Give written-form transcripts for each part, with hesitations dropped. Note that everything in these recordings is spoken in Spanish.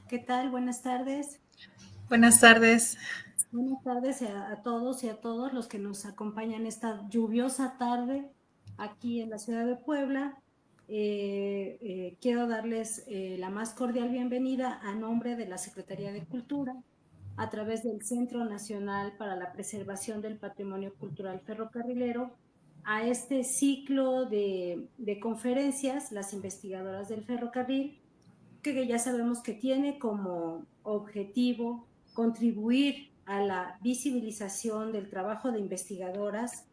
¿Qué tal? Buenas tardes. Buenas tardes. Buenas tardes a todos y a todos los que nos acompañan esta lluviosa tarde aquí en la ciudad de Puebla. Quiero darles la más cordial bienvenida a nombre de la Secretaría de Cultura a través del Centro Nacional para la Preservación del Patrimonio Cultural Ferrocarrilero a este ciclo de conferencias, las investigadoras del ferrocarril, que ya sabemos que tiene como objetivo contribuir a la visibilización del trabajo de investigadoras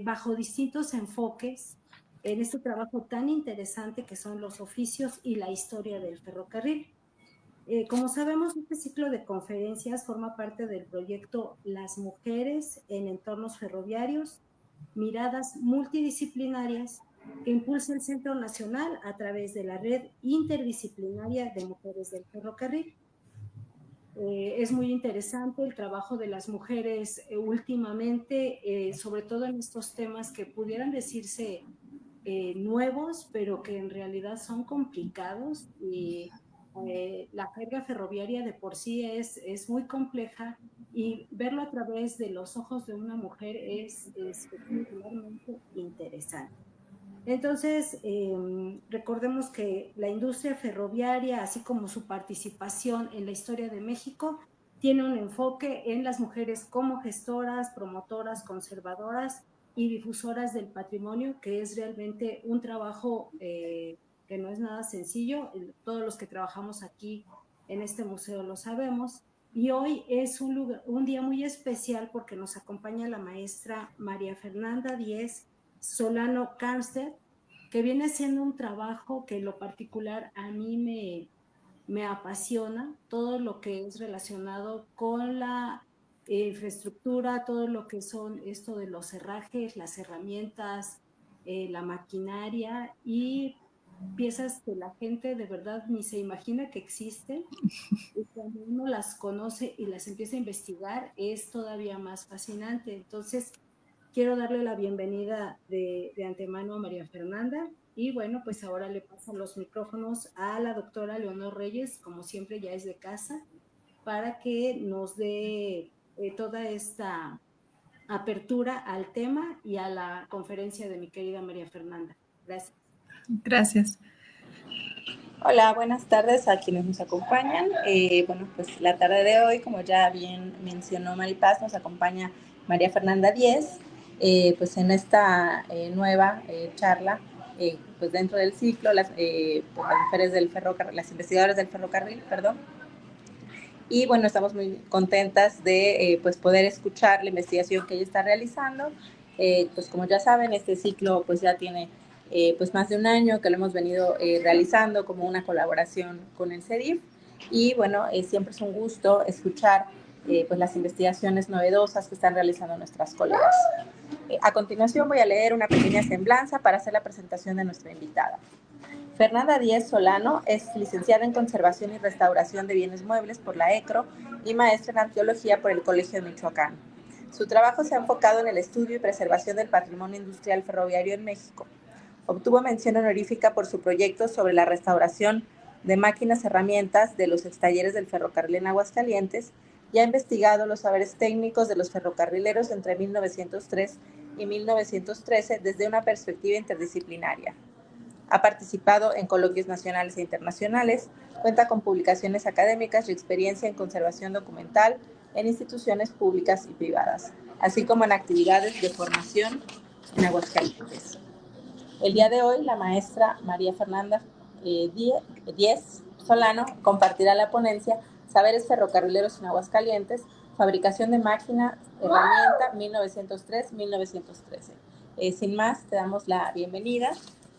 bajo distintos enfoques en este trabajo tan interesante que son los oficios y la historia del ferrocarril. Como sabemos, este ciclo de conferencias forma parte del proyecto Las Mujeres en Entornos Ferroviarios, miradas multidisciplinarias que impulsa el Centro Nacional a través de la Red Interdisciplinaria de Mujeres del Ferrocarril. Es muy interesante el trabajo de las mujeres últimamente, sobre todo en estos temas que pudieran decirse nuevos, pero que en realidad son complicados. Y la carga ferroviaria de por sí es muy compleja, y verlo a través de los ojos de una mujer es particularmente interesante. Entonces, recordemos que la industria ferroviaria, así como su participación en la historia de México, tiene un enfoque en las mujeres como gestoras, promotoras, conservadoras y difusoras del patrimonio, que es realmente un trabajo que no es nada sencillo. Todos los que trabajamos aquí en este museo lo sabemos. Y hoy es un día muy especial porque nos acompaña la maestra María Fernanda Díez Solano Carlstedt, que viene siendo un trabajo que en lo particular a mí me apasiona, todo lo que es relacionado con la infraestructura, todo lo que son esto de los herrajes, las herramientas, la maquinaria y piezas que la gente de verdad ni se imagina que existen, y cuando uno las conoce y las empieza a investigar es todavía más fascinante. Entonces, quiero darle la bienvenida de antemano a María Fernanda, y bueno, pues ahora le paso los micrófonos a la doctora Leonor Reyes, como siempre ya es de casa, para que nos dé toda esta apertura al tema y a la conferencia de mi querida María Fernanda. Gracias. Gracias. Hola, buenas tardes a quienes nos acompañan. Bueno, pues la tarde de hoy, como ya bien mencionó Maripaz, nos acompaña María Fernanda Díez, pues en esta nueva charla, pues dentro del ciclo, pues las mujeres del ferrocarril, las investigadoras del ferrocarril, perdón. Y bueno, estamos muy contentas de pues poder escuchar la investigación que ella está realizando. Pues como ya saben, este ciclo pues ya tiene pues más de un año que lo hemos venido realizando como una colaboración con el CEDIF. Y bueno, siempre es un gusto escuchar pues las investigaciones novedosas que están realizando nuestras colegas. A continuación voy a leer una pequeña semblanza para hacer la presentación de nuestra invitada. Fernanda Díez Solano es licenciada en Conservación y Restauración de Bienes Muebles por la ECRO y maestra en Arqueología por el Colegio de Michoacán. Su trabajo se ha enfocado en el estudio y preservación del patrimonio industrial ferroviario en México. Obtuvo mención honorífica por su proyecto sobre la restauración de máquinas herramientas de los extalleres del ferrocarril en Aguascalientes y ha investigado los saberes técnicos de los ferrocarrileros entre 1903 y 1913 desde una perspectiva interdisciplinaria. Ha participado en coloquios nacionales e internacionales, cuenta con publicaciones académicas y experiencia en conservación documental en instituciones públicas y privadas, así como en actividades de formación en Aguascalientes. El día de hoy, la maestra María Fernanda Díez Solano compartirá la ponencia Saberes ferrocarrileros en Aguascalientes, fabricación de máquina, herramienta 1903-1913. Sin más, te damos la bienvenida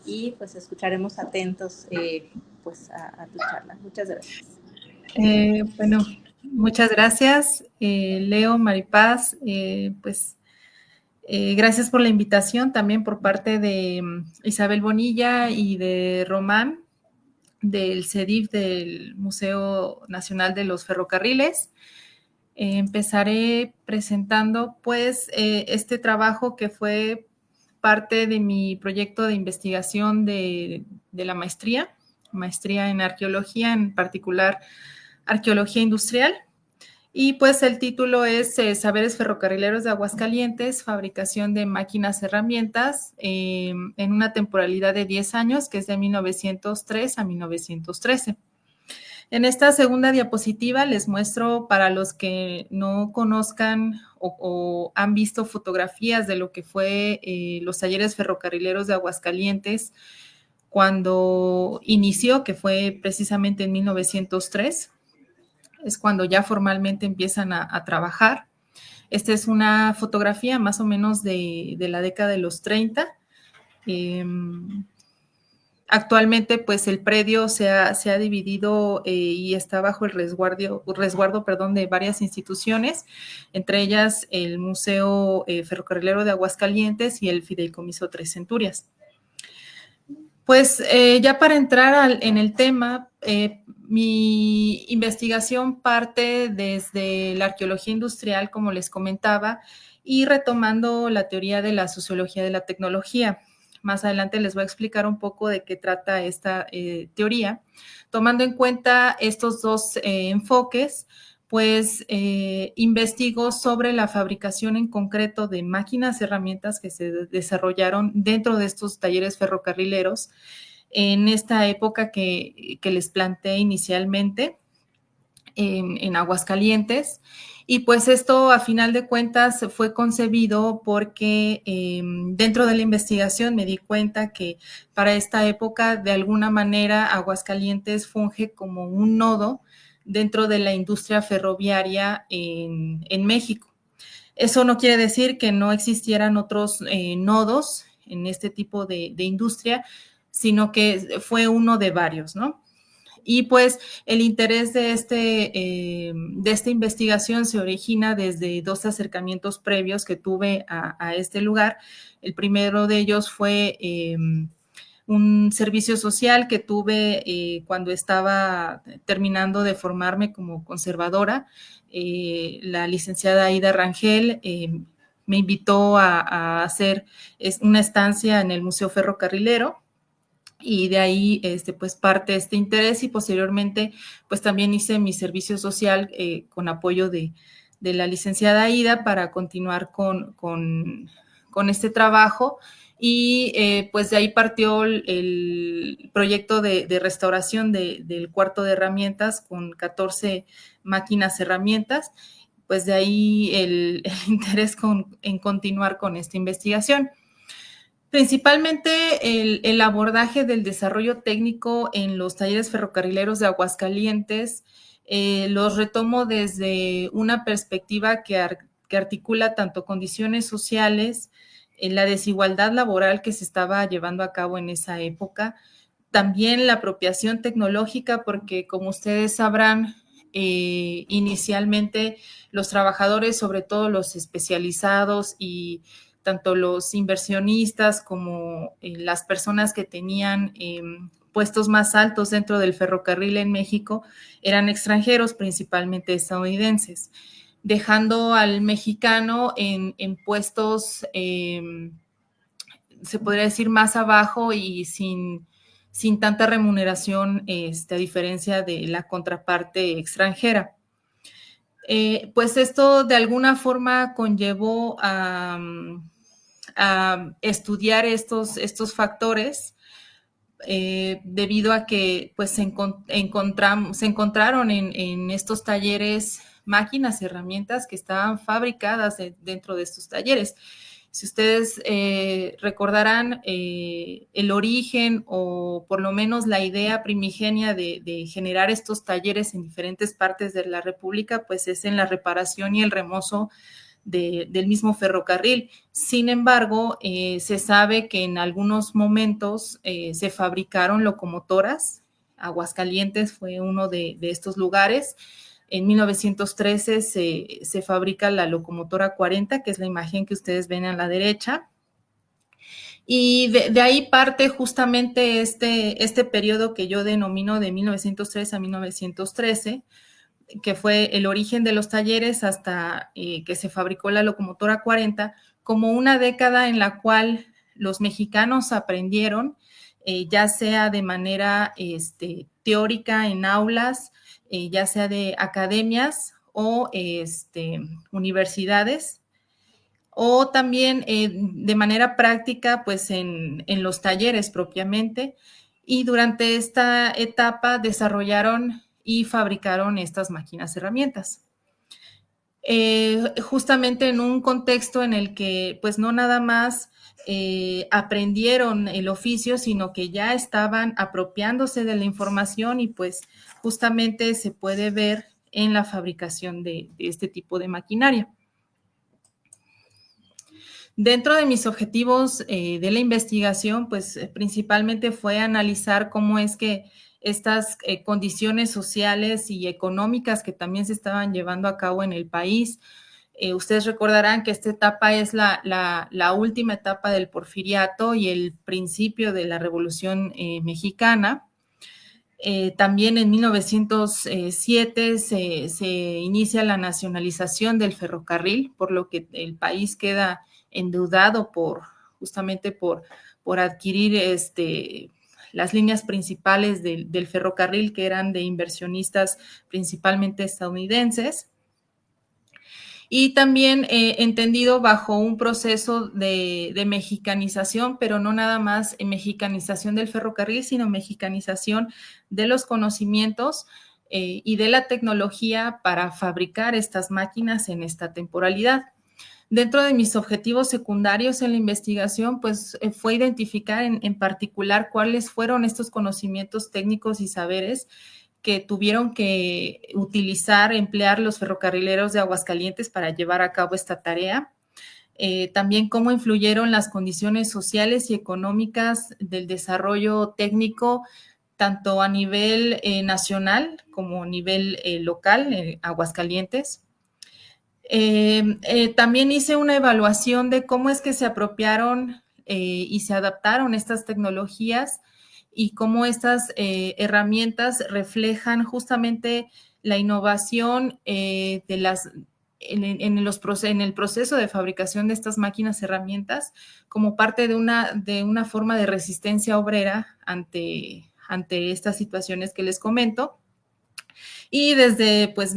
y pues escucharemos atentos pues a tu charla. Muchas gracias. Bueno, muchas gracias, Leo, Maripaz. Gracias por la invitación también por parte de Isabel Bonilla y de Román, del CEDIF, del Museo Nacional de los Ferrocarriles. Empezaré presentando pues este trabajo que fue parte de mi proyecto de investigación de la maestría maestría en arqueología, en particular arqueología industrial. Y pues el título es Saberes Ferrocarrileros de Aguascalientes, fabricación de máquinas, herramientas, en una temporalidad de 10 años, que es de 1903 a 1913. En esta segunda diapositiva les muestro, para los que no conozcan o han visto fotografías de lo que fue los talleres ferrocarrileros de Aguascalientes cuando inició, que fue precisamente en 1903. Es cuando ya formalmente empiezan a trabajar. Esta es una fotografía más o menos de la década de los 30. Actualmente, pues el predio se ha dividido y está bajo el resguardo de varias instituciones, entre ellas el Museo Ferrocarrilero de Aguascalientes y el Fideicomiso Tres Centurias. Pues ya para entrar en el tema, mi investigación parte desde la arqueología industrial, como les comentaba, y retomando la teoría de la sociología de la tecnología. Más adelante les voy a explicar un poco de qué trata esta teoría. Tomando en cuenta estos dos enfoques, pues investigo sobre la fabricación en concreto de máquinas, herramientas que se desarrollaron dentro de estos talleres ferrocarrileros en esta época que les planteé inicialmente en Aguascalientes. Y pues esto, a final de cuentas, fue concebido porque dentro de la investigación me di cuenta que para esta época, de alguna manera, Aguascalientes funge como un nodo dentro de la industria ferroviaria en México. Eso no quiere decir que no existieran otros nodos en este tipo de industria, sino que fue uno de varios, ¿no? Y pues el interés de esta investigación se origina desde dos acercamientos previos que tuve a este lugar. El primero de ellos fue un servicio social que tuve cuando estaba terminando de formarme como conservadora. La licenciada Aida Rangel me invitó a hacer una estancia en el Museo Ferrocarrilero, y de ahí pues parte este interés, y posteriormente pues también hice mi servicio social con apoyo de la licenciada Aida para continuar con este trabajo. Y pues de ahí partió el proyecto de restauración del cuarto de herramientas con 14 máquinas herramientas. Pues de ahí el interés en continuar con esta investigación. Principalmente el abordaje del desarrollo técnico en los talleres ferrocarrileros de Aguascalientes los retomo desde una perspectiva que articula tanto condiciones sociales, la desigualdad laboral que se estaba llevando a cabo en esa época, también la apropiación tecnológica, porque como ustedes sabrán, inicialmente los trabajadores, sobre todo los especializados y tanto los inversionistas como las personas que tenían puestos más altos dentro del ferrocarril en México, eran extranjeros, principalmente estadounidenses, dejando al mexicano en puestos, se podría decir, más abajo y sin tanta remuneración, a diferencia de la contraparte extranjera. Pues esto de alguna forma conllevó a estudiar estos factores, debido a que pues se encontraron en estos talleres máquinas y herramientas que estaban fabricadas dentro de estos talleres. Si ustedes recordarán el origen, o por lo menos la idea primigenia de generar estos talleres en diferentes partes de la República, pues es en la reparación y el remozo del mismo ferrocarril. Sin embargo, se sabe que en algunos momentos se fabricaron locomotoras. Aguascalientes fue uno de estos lugares. En 1913 se fabrica la locomotora 40, que es la imagen que ustedes ven a la derecha. Y de ahí parte justamente este periodo que yo denomino de 1903 a 1913, que fue el origen de los talleres hasta que se fabricó la locomotora 40, como una década en la cual los mexicanos aprendieron ya sea de manera teórica en aulas, ya sea de academias o universidades, o también de manera práctica, pues en los talleres propiamente. Y durante esta etapa desarrollaron y fabricaron estas máquinas herramientas. Justamente en un contexto en el que pues no nada más aprendieron el oficio, sino que ya estaban apropiándose de la información y pues justamente se puede ver en la fabricación de este tipo de maquinaria. Dentro de mis objetivos de la investigación, pues principalmente fue analizar cómo es que estas condiciones sociales y económicas que también se estaban llevando a cabo en el país. Ustedes recordarán que esta etapa es la última etapa del porfiriato y el principio de la Revolución Mexicana. También en 1907 se inicia la nacionalización del ferrocarril, por lo que el país queda endeudado justamente por adquirir las líneas principales del ferrocarril, que eran de inversionistas principalmente estadounidenses. Y también entendido bajo un proceso de mexicanización, pero no nada más mexicanización del ferrocarril, sino mexicanización de los conocimientos y de la tecnología para fabricar estas máquinas en esta temporalidad. Dentro de mis objetivos secundarios en la investigación, pues fue identificar en particular cuáles fueron estos conocimientos técnicos y saberes que tuvieron que emplear los ferrocarrileros de Aguascalientes para llevar a cabo esta tarea. También cómo influyeron las condiciones sociales y económicas del desarrollo técnico, tanto a nivel nacional como a nivel local, Aguascalientes. También hice una evaluación de cómo es que se apropiaron y se adaptaron estas tecnologías y cómo estas herramientas reflejan justamente la innovación en el proceso de fabricación de estas máquinas herramientas como parte de una forma de resistencia obrera ante estas situaciones que les comento. Y desde, pues,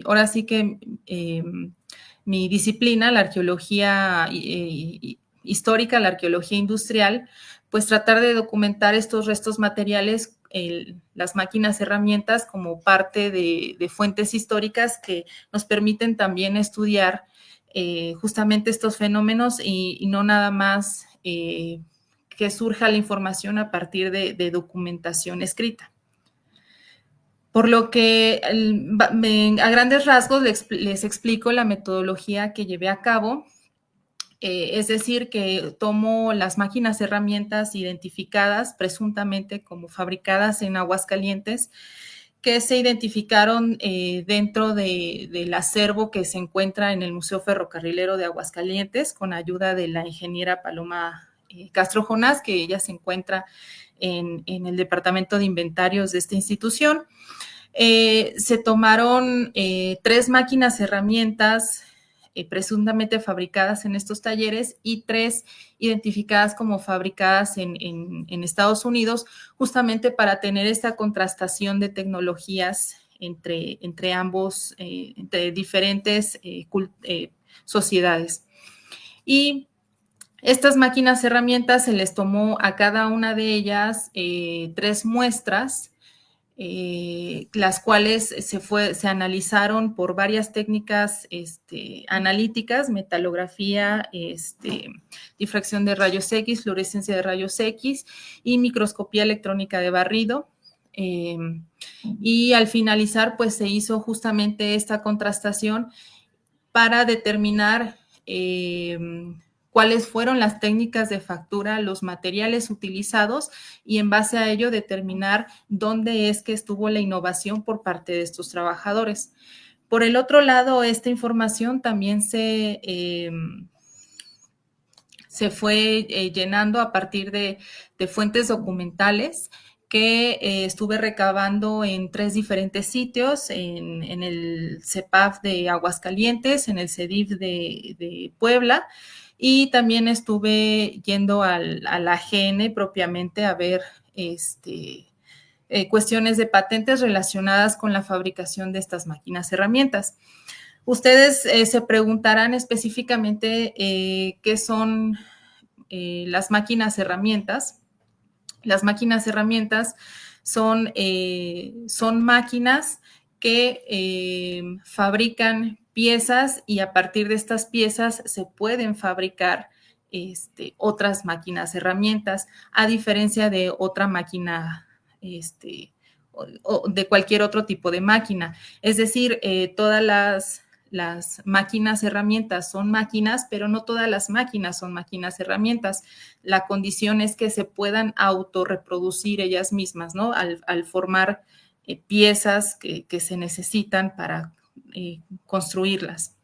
ahora sí que mi disciplina, la arqueología histórica, la arqueología industrial, pues tratar de documentar estos restos materiales, las máquinas herramientas como parte de fuentes históricas que nos permiten también estudiar justamente estos fenómenos y no nada más que surja la información a partir de documentación escrita. Por lo que a grandes rasgos les explico la metodología que llevé a cabo. Es decir, que tomo las máquinas herramientas identificadas presuntamente como fabricadas en Aguascalientes, que se identificaron dentro del acervo que se encuentra en el Museo Ferrocarrilero de Aguascalientes, con ayuda de la ingeniera Paloma Castro Jonás, que ella se encuentra en el departamento de inventarios de esta institución. Se tomaron 3 máquinas herramientas presuntamente fabricadas en estos talleres y 3 identificadas como fabricadas en Estados Unidos, justamente para tener esta contrastación de tecnologías entre ambos, entre diferentes sociedades. Y estas máquinas herramientas se les tomó a cada una de ellas 3 muestras, las cuales se analizaron por varias técnicas analíticas, metalografía, difracción de rayos X, fluorescencia de rayos X y microscopía electrónica de barrido. Y al finalizar, pues se hizo justamente esta contrastación para determinar cuáles fueron las técnicas de factura, los materiales utilizados y en base a ello determinar dónde es que estuvo la innovación por parte de estos trabajadores. Por el otro lado, esta información también se fue llenando a partir de fuentes documentales que estuve recabando en 3 diferentes sitios, en el CEPAF de Aguascalientes, en el CEDIF de Puebla y también estuve yendo a la AGN propiamente a ver cuestiones de patentes relacionadas con la fabricación de estas máquinas herramientas. Ustedes se preguntarán específicamente qué son las máquinas herramientas. Las máquinas herramientas son máquinas que fabrican piezas y a partir de estas piezas se pueden fabricar otras máquinas herramientas, a diferencia de otra máquina o de cualquier otro tipo de máquina. Es decir, todas las máquinas herramientas son máquinas, pero no todas las máquinas son máquinas herramientas. La condición es que se puedan autorreproducir ellas mismas, ¿no? Al formar piezas que se necesitan para construirlas.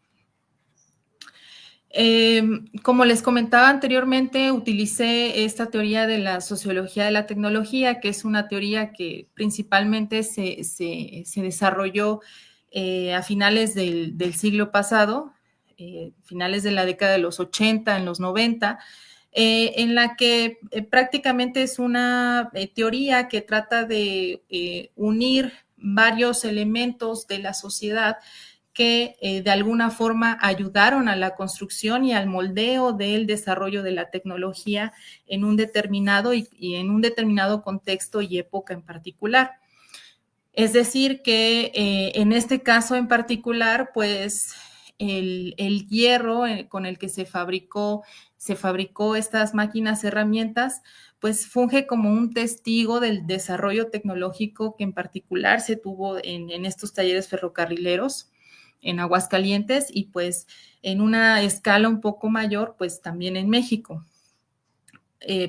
Como les comentaba anteriormente, utilicé esta teoría de la sociología de la tecnología, que es una teoría que principalmente se desarrolló a finales del siglo pasado, finales de la década de los 80, en los 90, en la que prácticamente es una teoría que trata de unir varios elementos de la sociedad que de alguna forma ayudaron a la construcción y al moldeo del desarrollo de la tecnología en un determinado y en un determinado contexto y época en particular. Es decir, que en este caso en particular, pues el hierro con el que se fabricó estas máquinas herramientas, pues funge como un testigo del desarrollo tecnológico que en particular se tuvo en estos talleres ferrocarrileros en Aguascalientes y pues en una escala un poco mayor, pues también en México.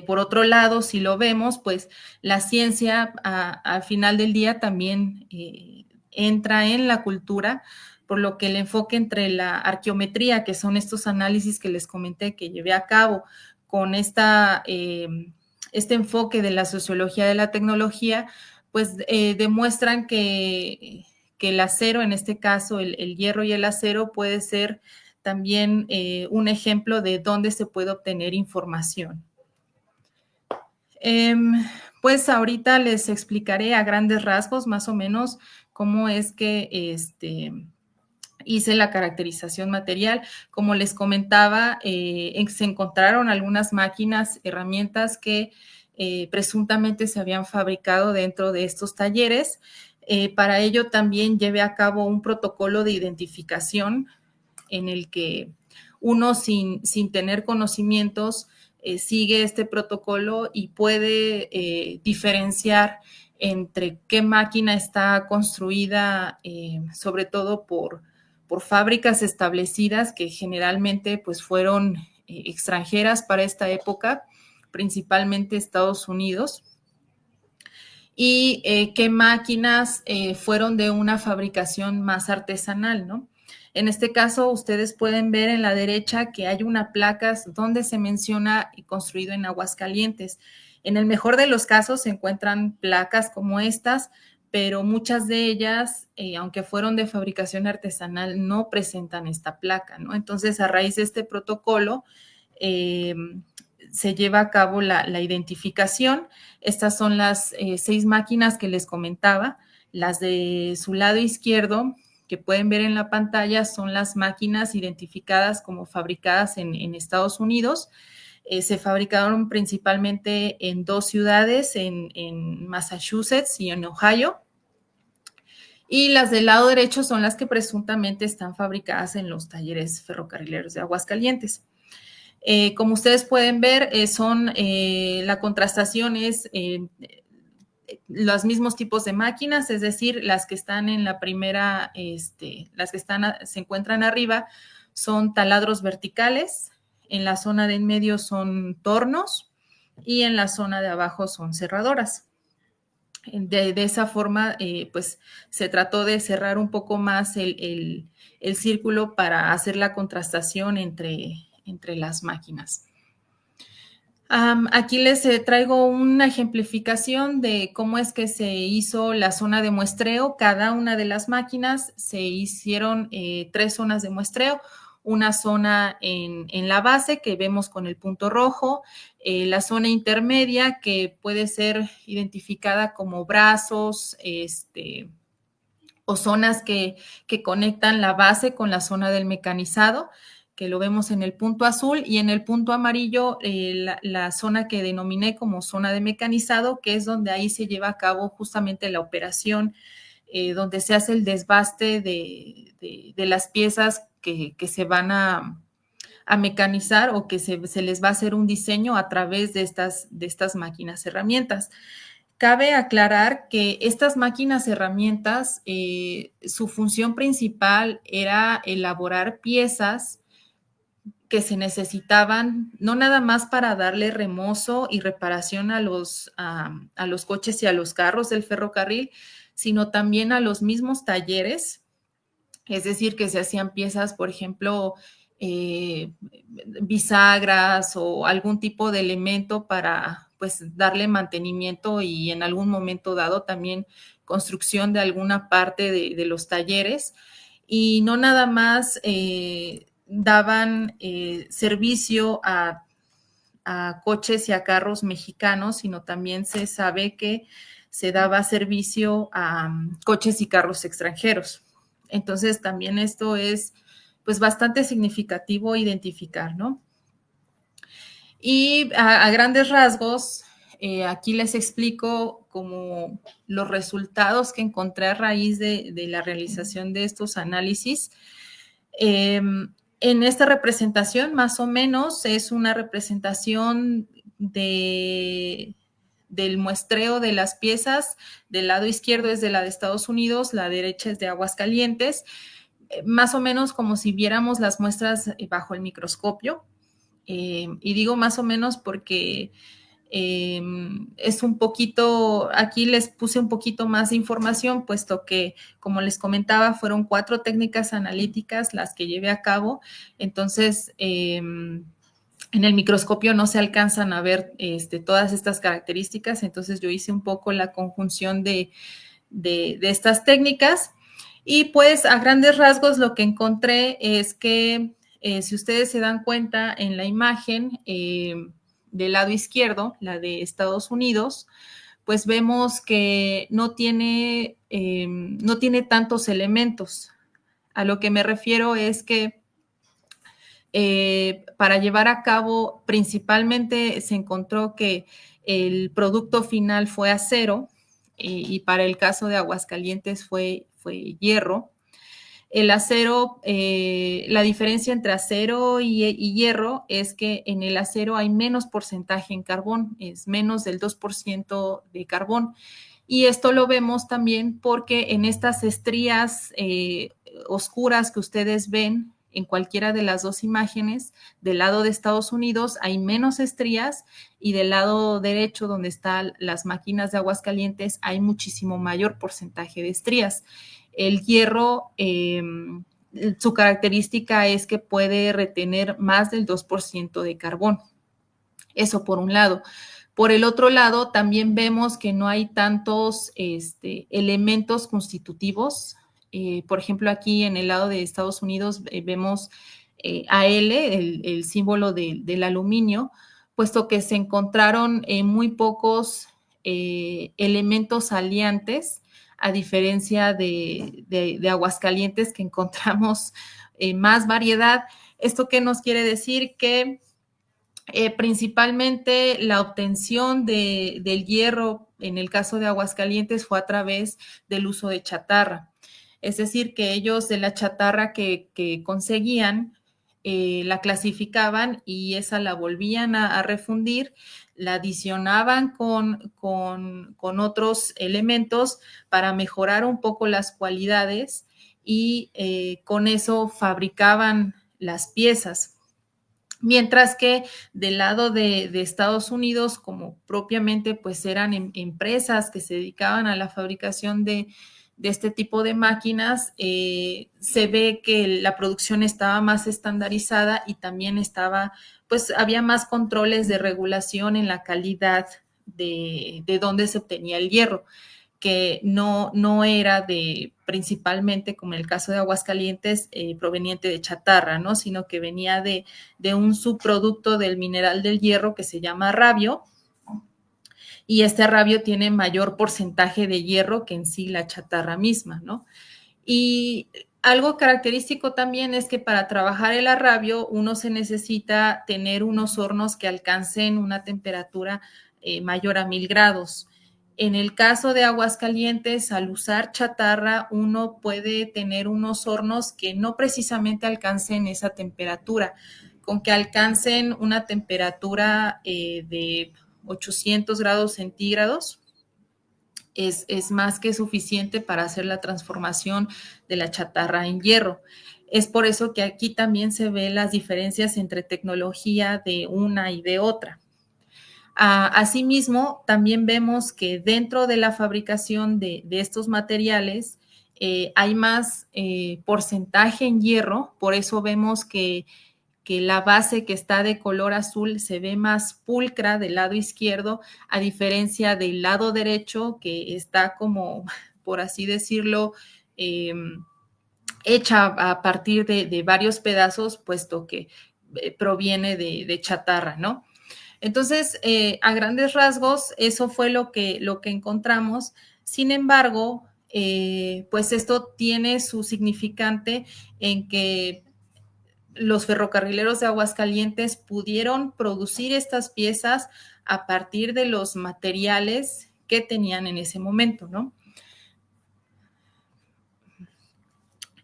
Por otro lado, si lo vemos, pues la ciencia al final del día también entra en la cultura, por lo que el enfoque entre la arqueometría, que son estos análisis que les comenté que llevé a cabo con este enfoque de la sociología de la tecnología, pues demuestran que el acero, en este caso el hierro y el acero, puede ser también un ejemplo de dónde se puede obtener información. Pues ahorita les explicaré a grandes rasgos más o menos cómo es que hice la caracterización material. Como les comentaba, se encontraron algunas máquinas, herramientas que presuntamente se habían fabricado dentro de estos talleres. Para ello también llevé a cabo un protocolo de identificación en el que uno sin tener conocimientos sigue este protocolo y puede diferenciar entre qué máquina está construida, sobre todo por fábricas establecidas que generalmente pues fueron extranjeras para esta época, principalmente Estados Unidos, y qué máquinas fueron de una fabricación más artesanal, ¿no? En este caso, ustedes pueden ver en la derecha que hay una placa donde se menciona construido en Aguascalientes. En el mejor de los casos se encuentran placas como estas, pero muchas de ellas, aunque fueron de fabricación artesanal, no presentan esta placa, ¿no? Entonces, a raíz de este protocolo, se lleva a cabo la identificación. Estas son las 6 máquinas que les comentaba. Las de su lado izquierdo, que pueden ver en la pantalla, son las máquinas identificadas como fabricadas en Estados Unidos. Se fabricaron principalmente en 2 ciudades, en Massachusetts y en Ohio. Y las del lado derecho son las que presuntamente están fabricadas en los talleres ferrocarrileros de Aguascalientes. Como ustedes pueden ver, la contrastación es los mismos tipos de máquinas, es decir, las que están en la primera, las que se encuentran arriba son taladros verticales, en la zona de en medio son tornos y en la zona de abajo son cerradoras. De esa forma, pues se trató de cerrar un poco más el círculo para hacer la contrastación entre las máquinas. Aquí les traigo una ejemplificación de cómo es que se hizo la zona de muestreo. Cada una de las máquinas se hicieron 3 zonas de muestreo. una zona en la base que vemos con el punto rojo, la zona intermedia que puede ser identificada como brazos, o zonas que conectan la base con la zona del mecanizado, que lo vemos en el punto azul, y en el punto amarillo la zona que denominé como zona de mecanizado, que es donde ahí se lleva a cabo justamente la operación, donde se hace el desbaste de las piezas que se van a mecanizar o que se les va a hacer un diseño a través de estas máquinas herramientas. Cabe aclarar que estas máquinas herramientas, su función principal era elaborar piezas que se necesitaban no nada más para darle remozo y reparación a los coches y a los carros del ferrocarril, sino también a los mismos talleres, es decir, que se hacían piezas, por ejemplo, bisagras o algún tipo de elemento para pues darle mantenimiento y en algún momento dado también construcción de alguna parte de los talleres. Y no nada más daban servicio a coches y a carros mexicanos, sino también se sabe que se daba servicio a coches y carros extranjeros. Entonces también esto es pues bastante significativo identificar, ¿no? Y a grandes rasgos, aquí les explico como los resultados que encontré a raíz de la realización de estos análisis. En esta representación, más o menos, es una representación del muestreo de las piezas. Del lado izquierdo es de la de Estados Unidos, la derecha es de Aguascalientes, más o menos como si viéramos las muestras bajo el microscopio. Y digo más o menos porque es un poquito, aquí les puse un poquito más de información, puesto que, como les comentaba, fueron 4 técnicas analíticas las que llevé a cabo. Entonces, en el microscopio no se alcanzan a ver todas estas características, entonces yo hice un poco la conjunción de estas técnicas. Y pues a grandes rasgos lo que encontré es que si ustedes se dan cuenta en la imagen del lado izquierdo, la de Estados Unidos, pues vemos que no tiene tantos elementos. A lo que me refiero es que para llevar a cabo, principalmente se encontró que el producto final fue acero, y para el caso de Aguascalientes fue hierro. El acero, la diferencia entre acero y hierro es que en el acero hay menos porcentaje en carbón, es menos del 2% de carbón. Y esto lo vemos también porque en estas estrías oscuras que ustedes ven en cualquiera de las dos imágenes, del lado de Estados Unidos hay menos estrías y del lado derecho, donde están las máquinas de Aguascalientes, hay muchísimo mayor porcentaje de estrías. El hierro, su característica es que puede retener más del 2% de carbón. Eso por un lado. Por el otro lado, también vemos que no hay tantos elementos constitutivos. Por ejemplo, aquí en el lado de Estados Unidos vemos AL, el símbolo del aluminio, puesto que se encontraron muy pocos elementos aliantes, a diferencia de Aguascalientes, que encontramos más variedad. ¿Esto qué nos quiere decir? Que principalmente la obtención del hierro en el caso de Aguascalientes fue a través del uso de chatarra. Es decir, que ellos de la chatarra que conseguían, la clasificaban y esa la volvían a refundir, la adicionaban con otros elementos para mejorar un poco las cualidades y con eso fabricaban las piezas. Mientras que del lado de Estados Unidos, como propiamente pues eran empresas que se dedicaban a la fabricación de este tipo de máquinas, se ve que la producción estaba más estandarizada y también pues había más controles de regulación en la calidad de donde se obtenía el hierro. que no era principalmente, como en el caso de Aguascalientes, proveniente de chatarra, ¿no? Sino que venía de un subproducto del mineral del hierro que se llama rabio, y este rabio tiene mayor porcentaje de hierro que en sí la chatarra misma, ¿no? Y algo característico también es que para trabajar el arrabio uno se necesita tener unos hornos que alcancen una temperatura mayor a 1000 grados. En el caso de Aguascalientes, al usar chatarra, uno puede tener unos hornos que no precisamente alcancen esa temperatura, con que alcancen una temperatura de 800 grados centígrados. Es más que suficiente para hacer la transformación de la chatarra en hierro. Es por eso que aquí también se ven las diferencias entre tecnología de una y de otra. Asimismo, también vemos que dentro de la fabricación de estos materiales hay más porcentaje en hierro, por eso vemos que la base que está de color azul se ve más pulcra del lado izquierdo, a diferencia del lado derecho, que está como, por así decirlo, hecha a partir de varios pedazos, puesto que proviene de chatarra, ¿no? Entonces, a grandes rasgos, eso fue lo que encontramos. Sin embargo, pues esto tiene su significante en que los ferrocarrileros de Aguascalientes pudieron producir estas piezas a partir de los materiales que tenían en ese momento, ¿no?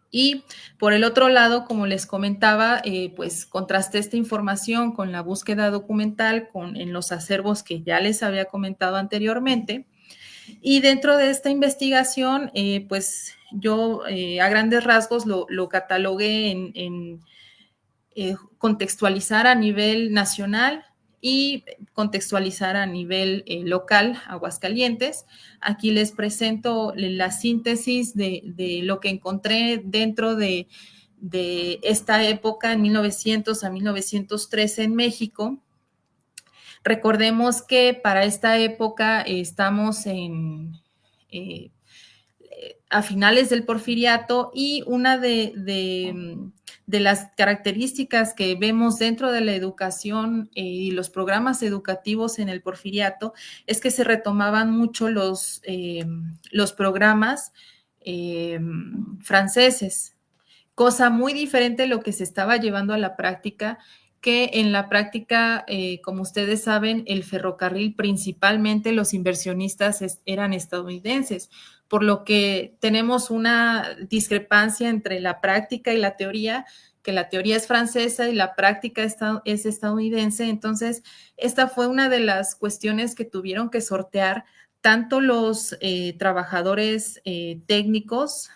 Y por el otro lado, como les comentaba, pues contrasté esta información con la búsqueda documental en los acervos que ya les había comentado anteriormente. Y dentro de esta investigación, pues yo a grandes rasgos lo catalogué en contextualizar a nivel nacional y contextualizar a nivel local, Aguascalientes. Aquí les presento la síntesis de lo que encontré dentro de esta época, en 1900 a 1913 en México. Recordemos que para esta época estamos a finales del Porfiriato, y una de las características que vemos dentro de la educación y los programas educativos en el Porfiriato es que se retomaban mucho los programas franceses, cosa muy diferente de lo que se estaba llevando a la práctica, que en la práctica, como ustedes saben, el ferrocarril, principalmente los inversionistas eran estadounidenses, por lo que tenemos una discrepancia entre la práctica y la teoría, que la teoría es francesa y la práctica es estadounidense. Entonces, esta fue una de las cuestiones que tuvieron que sortear tanto los trabajadores técnicos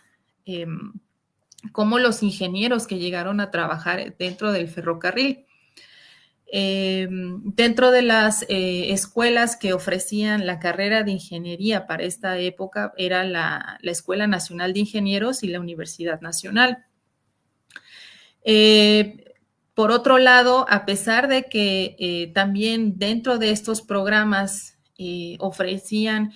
como los ingenieros que llegaron a trabajar dentro del ferrocarril. Dentro de las escuelas que ofrecían la carrera de ingeniería para esta época era la Escuela Nacional de Ingenieros y la Universidad Nacional. Por otro lado, a pesar de que también dentro de estos programas ofrecían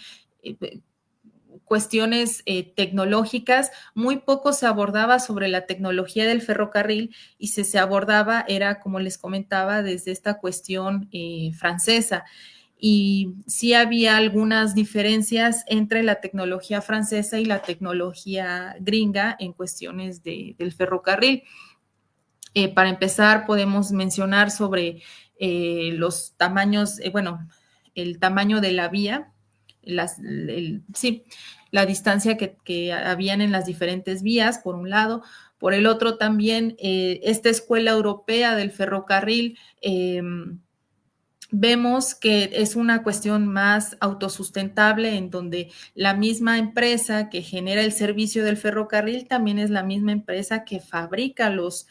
cuestiones tecnológicas, muy poco se abordaba sobre la tecnología del ferrocarril, y se abordaba, era como les comentaba, desde esta cuestión francesa. Y sí había algunas diferencias entre la tecnología francesa y la tecnología gringa en cuestiones del ferrocarril. Para empezar, podemos mencionar sobre los tamaños, el tamaño de la vía, la distancia que habían en las diferentes vías, por un lado. Por el otro también, esta escuela europea del ferrocarril, vemos que es una cuestión más autosustentable, en donde la misma empresa que genera el servicio del ferrocarril también es la misma empresa que fabrica los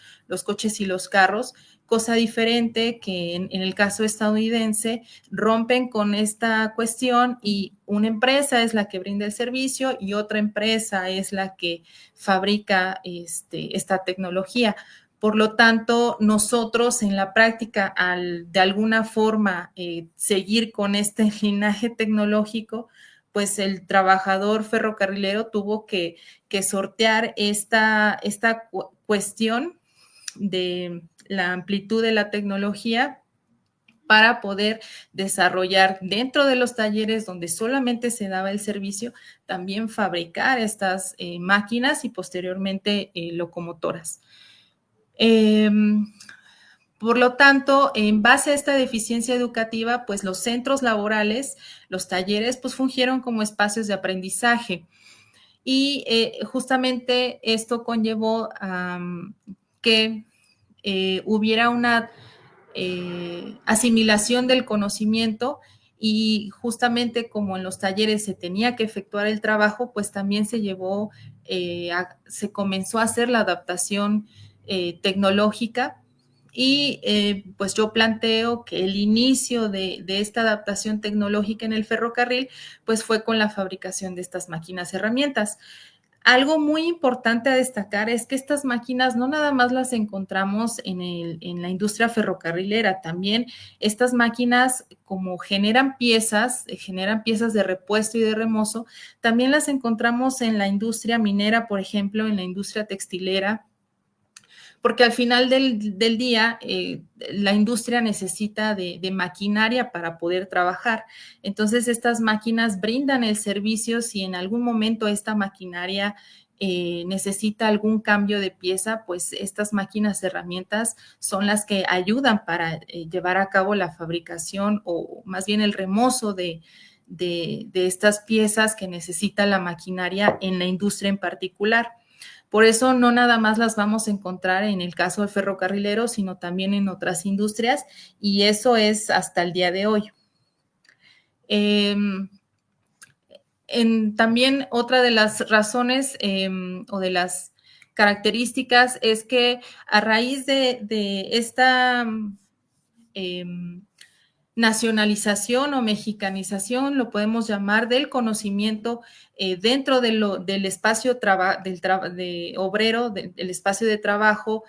coches y los carros, cosa diferente que en el caso estadounidense rompen con esta cuestión, y una empresa es la que brinda el servicio y otra empresa es la que fabrica esta tecnología. Por lo tanto, nosotros en la práctica, al de alguna forma seguir con este linaje tecnológico, pues el trabajador ferrocarrilero tuvo que sortear esta cuestión de la amplitud de la tecnología para poder desarrollar dentro de los talleres donde solamente se daba el servicio, también fabricar estas máquinas y posteriormente locomotoras. Por lo tanto, en base a esta deficiencia educativa, pues los centros laborales, los talleres, pues fungieron como espacios de aprendizaje. Y justamente esto conllevó que hubiera una asimilación del conocimiento, y justamente como en los talleres se tenía que efectuar el trabajo, pues también se comenzó a hacer la adaptación tecnológica. Y pues yo planteo que el inicio de esta adaptación tecnológica en el ferrocarril pues fue con la fabricación de estas máquinas herramientas. Algo muy importante a destacar es que estas máquinas no nada más las encontramos en la industria ferrocarrilera, también estas máquinas como generan piezas de repuesto y de remozo, también las encontramos en la industria minera, por ejemplo, en la industria textilera, porque al final del día la industria necesita de maquinaria para poder trabajar. Entonces, estas máquinas brindan el servicio si en algún momento esta maquinaria necesita algún cambio de pieza, pues estas máquinas herramientas son las que ayudan para llevar a cabo la fabricación o más bien el remozo de estas piezas que necesita la maquinaria en la industria en particular. Por eso no nada más las vamos a encontrar en el caso del ferrocarrilero, sino también en otras industrias, y eso es hasta el día de hoy. También otra de las razones o de las características es que a raíz de esta nacionalización o mexicanización, lo podemos llamar, del conocimiento dentro del espacio de obrero, del espacio de trabajo,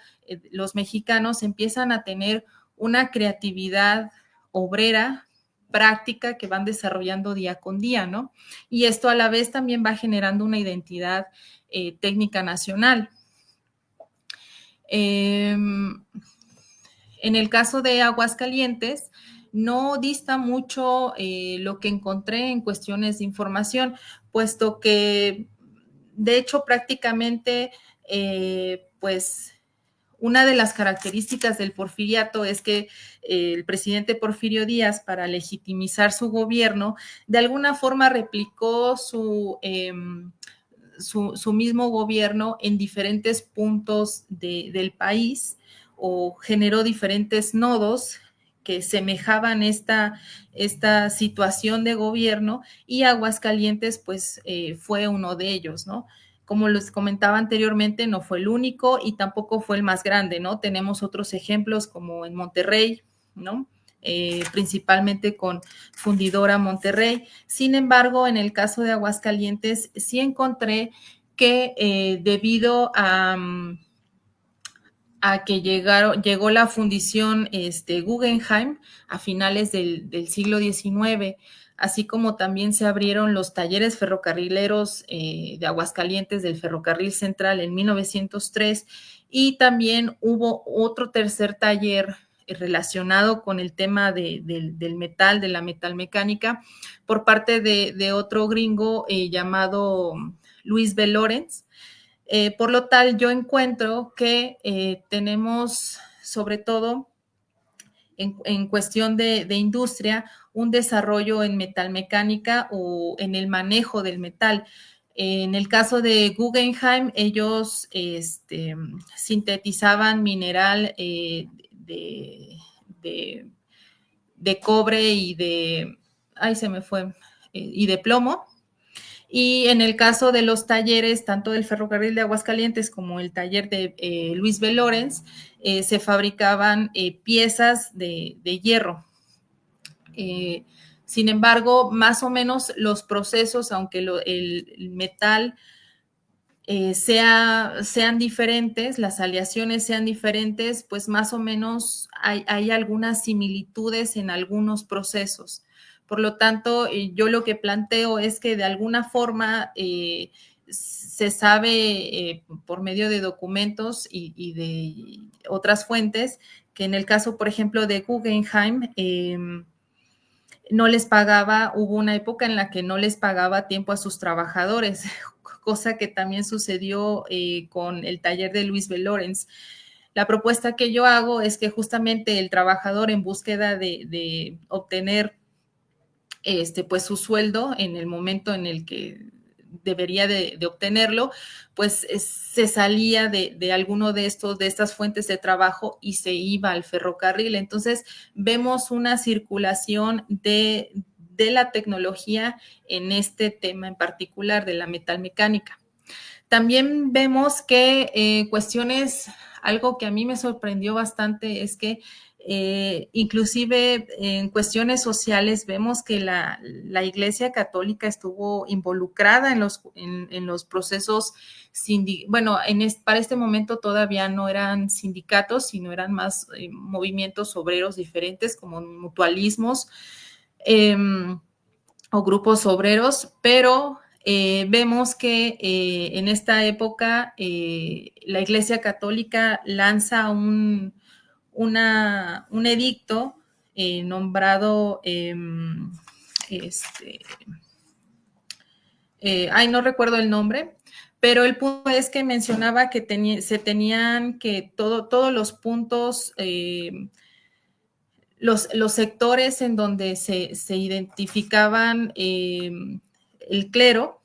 los mexicanos empiezan a tener una creatividad obrera práctica que van desarrollando día con día, ¿no? Y esto a la vez también va generando una identidad técnica nacional. En el caso de Aguascalientes, no dista mucho lo que encontré en cuestiones de información, puesto que, de hecho, prácticamente, pues, una de las características del porfiriato es que el presidente Porfirio Díaz, para legitimizar su gobierno, de alguna forma replicó su mismo gobierno en diferentes puntos del país, o generó diferentes nodos que semejaban esta situación de gobierno, y Aguascalientes pues fue uno de ellos, ¿no? Como les comentaba anteriormente, no fue el único y tampoco fue el más grande, ¿no? Tenemos otros ejemplos como en Monterrey, ¿no? Principalmente con Fundidora Monterrey. Sin embargo, en el caso de Aguascalientes sí encontré que debido a que llegó la fundición Guggenheim a finales del siglo XIX, así como también se abrieron los talleres ferrocarrileros de Aguascalientes del Ferrocarril Central en 1903, y también hubo otro tercer taller relacionado con el tema del metal, de la metalmecánica, por parte de otro gringo llamado Luis B. Lawrence. Por lo tal, yo encuentro que tenemos, sobre todo en cuestión de industria, un desarrollo en metalmecánica o en el manejo del metal. En el caso de Guggenheim, ellos sintetizaban mineral de cobre y y de plomo. Y en el caso de los talleres, tanto del ferrocarril de Aguascalientes como el taller de Luis B. Lawrence, se fabricaban piezas de hierro. Sin embargo, más o menos los procesos, aunque el metal sean diferentes, las aleaciones sean diferentes, pues más o menos hay algunas similitudes en algunos procesos. Por lo tanto, yo lo que planteo es que de alguna forma se sabe por medio de documentos y de otras fuentes que en el caso, por ejemplo, de Guggenheim, no les pagaba, hubo una época en la que no les pagaba tiempo a sus trabajadores, cosa que también sucedió con el taller de Luis B. Lorenz. La propuesta que yo hago es que justamente el trabajador en búsqueda de obtener pues su sueldo en el momento en el que debería de obtenerlo, pues se salía de alguno de estas fuentes de trabajo y se iba al ferrocarril. Entonces vemos una circulación de la tecnología en este tema en particular de la metalmecánica. También vemos que cuestiones, algo que a mí me sorprendió bastante es que inclusive en cuestiones sociales vemos que la Iglesia Católica estuvo involucrada en los procesos, bueno, para este momento todavía no eran sindicatos, sino eran más movimientos obreros diferentes como mutualismos o grupos obreros, pero vemos que en esta época la Iglesia Católica lanza un edicto nombrado, no recuerdo el nombre, pero el punto es que mencionaba que se tenían que todos los puntos, los sectores en donde se identificaban el clero,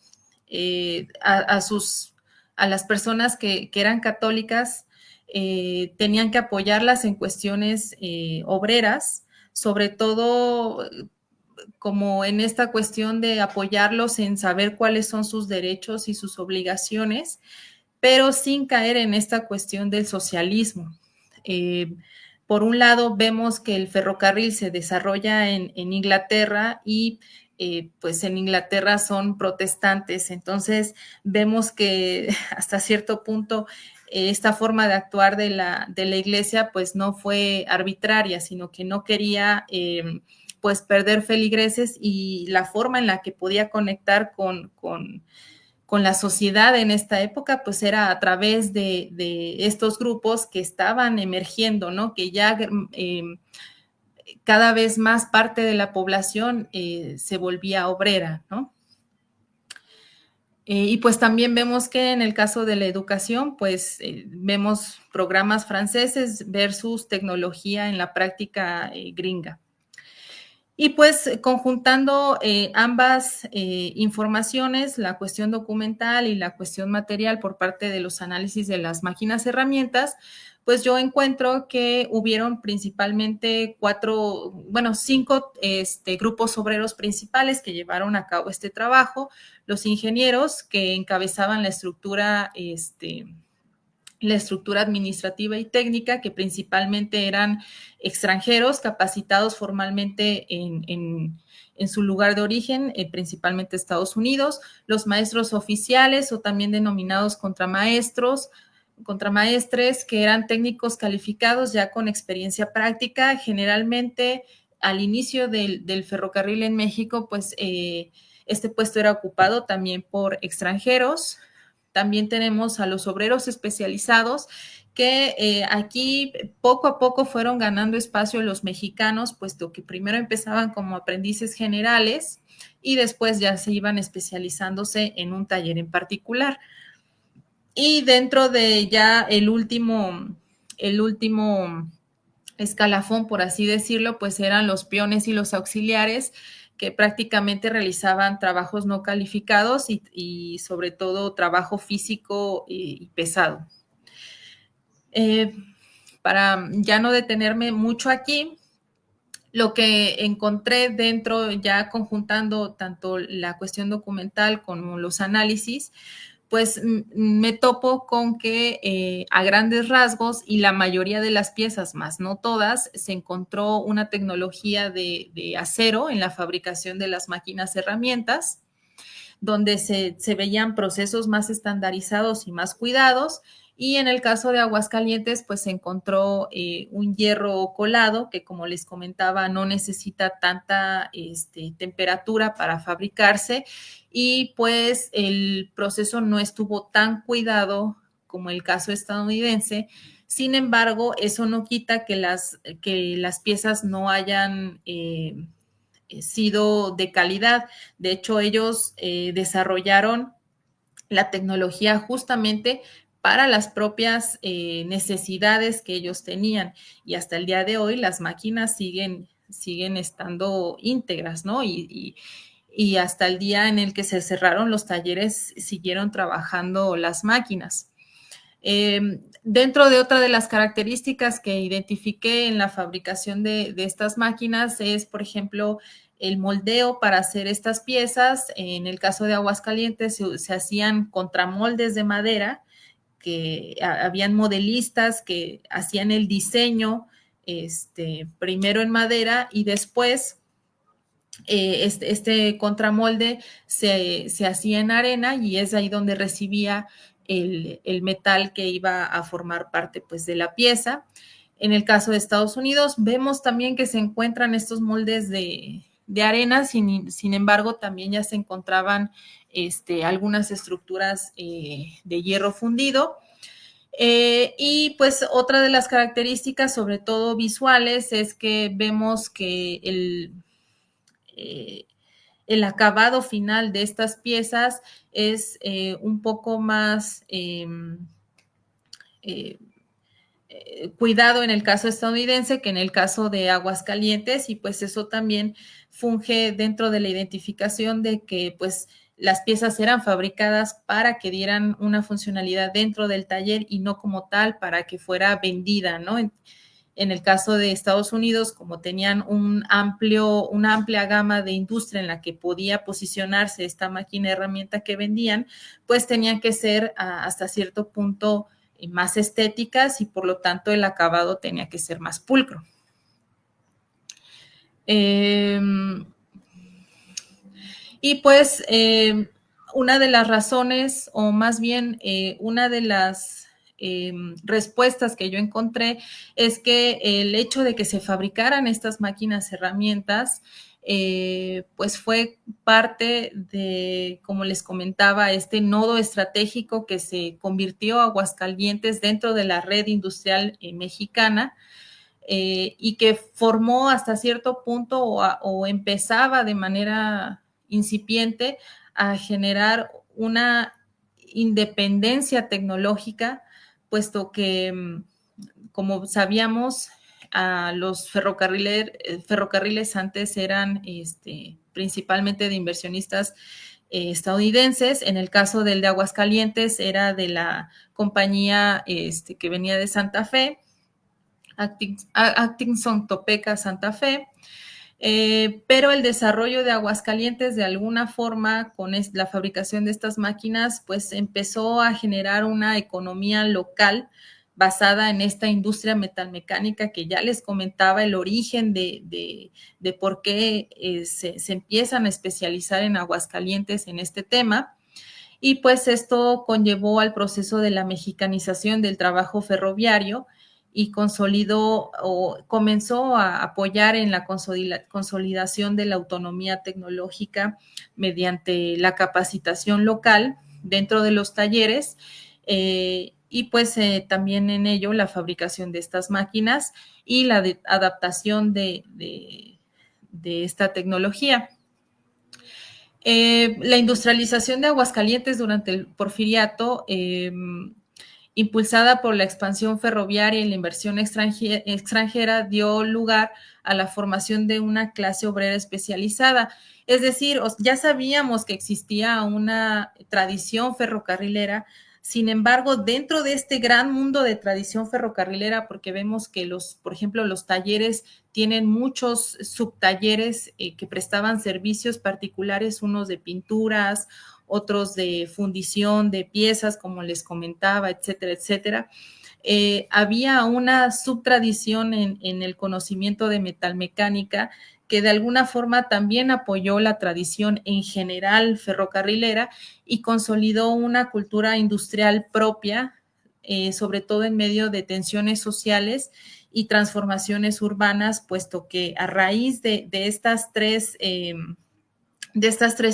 a las personas que eran católicas, tenían que apoyarlas en cuestiones obreras, sobre todo como en esta cuestión de apoyarlos en saber cuáles son sus derechos y sus obligaciones, pero sin caer en esta cuestión del socialismo. Por un lado, vemos que el ferrocarril se desarrolla en Inglaterra y pues en Inglaterra son protestantes, entonces vemos que hasta cierto punto esta forma de actuar de la iglesia pues no fue arbitraria, sino que no quería pues perder feligreses, y la forma en la que podía conectar con la sociedad en esta época, pues era a través de estos grupos que estaban emergiendo, ¿no? Que ya cada vez más parte de la población se volvía obrera, ¿no? Y pues también vemos que en el caso de la educación, pues vemos programas franceses versus tecnología en la práctica gringa. Y pues conjuntando ambas informaciones, la cuestión documental y la cuestión material por parte de los análisis de las máquinas herramientas, pues yo encuentro que hubieron principalmente 5 grupos obreros principales que llevaron a cabo este trabajo. Los ingenieros que encabezaban la estructura administrativa y técnica, que principalmente eran extranjeros capacitados formalmente en su lugar de origen, principalmente Estados Unidos, los maestros oficiales o también denominados contramaestres, que eran técnicos calificados ya con experiencia práctica. Generalmente al inicio del ferrocarril en México, pues este puesto era ocupado también por extranjeros. También tenemos a los obreros especializados, que aquí poco a poco fueron ganando espacio los mexicanos, puesto que primero empezaban como aprendices generales y después ya se iban especializándose en un taller en particular. Y dentro de ya el último escalafón, por así decirlo, pues eran los peones y los auxiliares, que prácticamente realizaban trabajos no calificados y sobre todo trabajo físico y pesado. Para ya no detenerme mucho aquí, lo que encontré dentro, ya conjuntando tanto la cuestión documental como los análisis, pues me topo con que a grandes rasgos y la mayoría de las piezas, más no todas, se encontró una tecnología de acero en la fabricación de las máquinas herramientas, donde se veían procesos más estandarizados y más cuidados, Y en el caso de Aguascalientes, pues se encontró un hierro colado que, como les comentaba, no necesita tanta temperatura para fabricarse, y pues el proceso no estuvo tan cuidado como el caso estadounidense. Sin embargo, eso no quita que las piezas no hayan sido de calidad. De hecho, ellos desarrollaron la tecnología justamente para las propias necesidades que ellos tenían, y hasta el día de hoy las máquinas siguen estando íntegras, ¿no? Y hasta el día en el que se cerraron los talleres siguieron trabajando las máquinas. Dentro de otra de las características que identifiqué en la fabricación de estas máquinas es, por ejemplo, el moldeo para hacer estas piezas. En el caso de Aguascalientes se hacían contramoldes de madera, que habían modelistas que hacían el diseño primero en madera, y después este contramolde se hacía en arena, y es ahí donde recibía el metal que iba a formar parte, pues, de la pieza. En el caso de Estados Unidos, vemos también que se encuentran estos moldes de arena. Sin embargo, también ya se encontraban algunas estructuras de hierro fundido. Y pues otra de las características, sobre todo visuales, es que vemos que el acabado final de estas piezas es un poco más cuidado en el caso estadounidense que en el caso de Aguascalientes, y pues eso también funge dentro de la identificación de que pues las piezas eran fabricadas para que dieran una funcionalidad dentro del taller y no como tal para que fuera vendida, ¿no? En el caso de Estados Unidos, como tenían una amplia gama de industria en la que podía posicionarse esta máquina herramienta que vendían, pues tenían que ser hasta cierto punto más estéticas, y por lo tanto el acabado tenía que ser más pulcro. Y pues una de las razones, o más bien una de las respuestas que yo encontré, es que el hecho de que se fabricaran estas máquinas herramientas pues fue parte de, como les comentaba, este nodo estratégico que se convirtió Aguascalientes dentro de la red industrial mexicana, y que formó hasta cierto punto o empezaba de manera incipiente a generar una independencia tecnológica, puesto que, como sabíamos, los ferrocarriles antes eran principalmente de inversionistas estadounidenses. En el caso del de Aguascalientes era de la compañía que venía de Santa Fe, Atkinson Topeka Santa Fe. Pero el desarrollo de Aguascalientes, de alguna forma, con la fabricación de estas máquinas, pues empezó a generar una economía local basada en esta industria metalmecánica que ya les comentaba el origen de por qué se empiezan a especializar en Aguascalientes en este tema. Y pues esto conllevó al proceso de la mexicanización del trabajo ferroviario, y consolidó o comenzó a apoyar en la consolidación de la autonomía tecnológica mediante la capacitación local dentro de los talleres, y pues también en ello la fabricación de estas máquinas y la adaptación de esta tecnología. La industrialización de Aguascalientes durante el Porfiriato, impulsada por la expansión ferroviaria y la inversión extranjera, dio lugar a la formación de una clase obrera especializada. Es decir, ya sabíamos que existía una tradición ferrocarrilera. Sin embargo, dentro de este gran mundo de tradición ferrocarrilera, porque vemos que por ejemplo, los talleres tienen muchos subtalleres que prestaban servicios particulares, unos de pinturas, otros de fundición de piezas, como les comentaba, etcétera, etcétera. Había una subtradición en el conocimiento de metalmecánica que de alguna forma también apoyó la tradición en general ferrocarrilera y consolidó una cultura industrial propia sobre todo en medio de tensiones sociales y transformaciones urbanas, puesto que a raíz de estas tres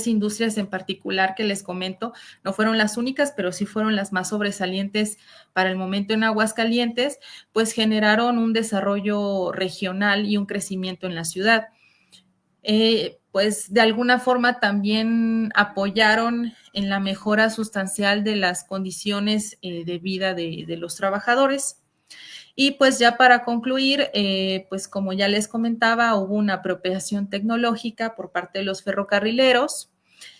industrias en particular que les comento, no fueron las únicas, pero sí fueron las más sobresalientes para el momento en Aguascalientes, pues generaron un desarrollo regional y un crecimiento en la ciudad. Pues de alguna forma también apoyaron en la mejora sustancial de las condiciones de vida de los trabajadores. Y pues ya para concluir, pues como ya les comentaba, hubo una apropiación tecnológica por parte de los ferrocarrileros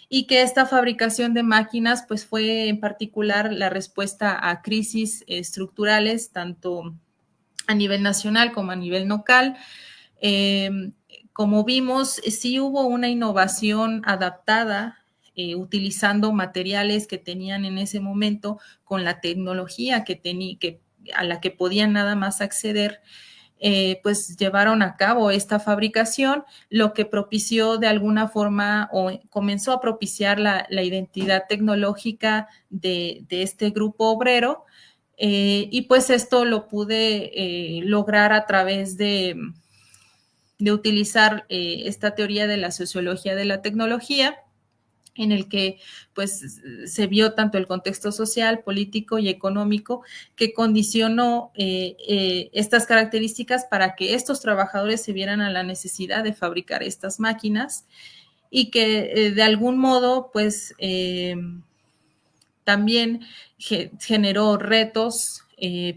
y que esta fabricación de máquinas pues fue en particular la respuesta a crisis estructurales, tanto a nivel nacional como a nivel local. Como vimos, sí hubo una innovación adaptada utilizando materiales que tenían en ese momento con la tecnología a la que podían nada más acceder, pues llevaron a cabo esta fabricación, lo que propició de alguna forma o comenzó a propiciar la identidad tecnológica de este grupo obrero, y pues esto lo pude lograr a través de utilizar esta teoría de la sociología de la tecnología, en el que pues se vio tanto el contexto social, político y económico que condicionó estas características para que estos trabajadores se vieran a la necesidad de fabricar estas máquinas y que de algún modo pues también generó retos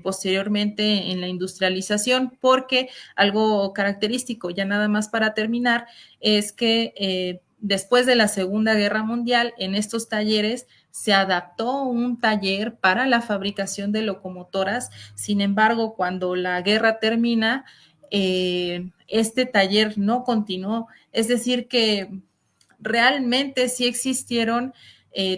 posteriormente en la industrialización, porque algo característico, ya nada más para terminar, es que después de la Segunda Guerra Mundial, en estos talleres se adaptó un taller para la fabricación de locomotoras. Sin embargo, cuando la guerra termina, este taller no continuó. Es decir, que realmente sí existieron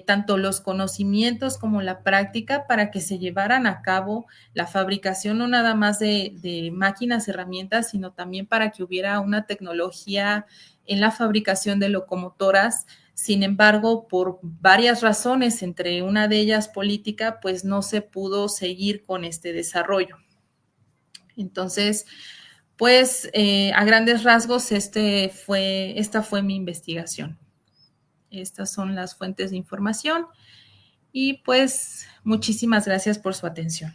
tanto los conocimientos como la práctica para que se llevaran a cabo la fabricación no nada más de máquinas, herramientas, sino también para que hubiera una tecnología en la fabricación de locomotoras. Sin embargo, por varias razones, entre una de ellas política, pues no se pudo seguir con este desarrollo. Entonces, pues a grandes rasgos, esta fue mi investigación. Estas son las fuentes de información y pues muchísimas gracias por su atención.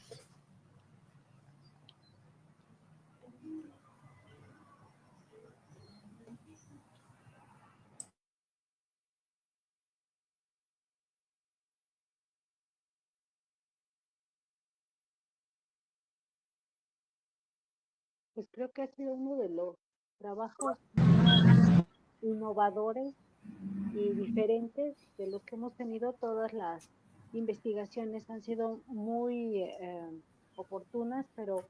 Pues creo que ha sido uno de los trabajos más innovadores y diferentes de los que hemos tenido. Todas las investigaciones han sido muy oportunas, pero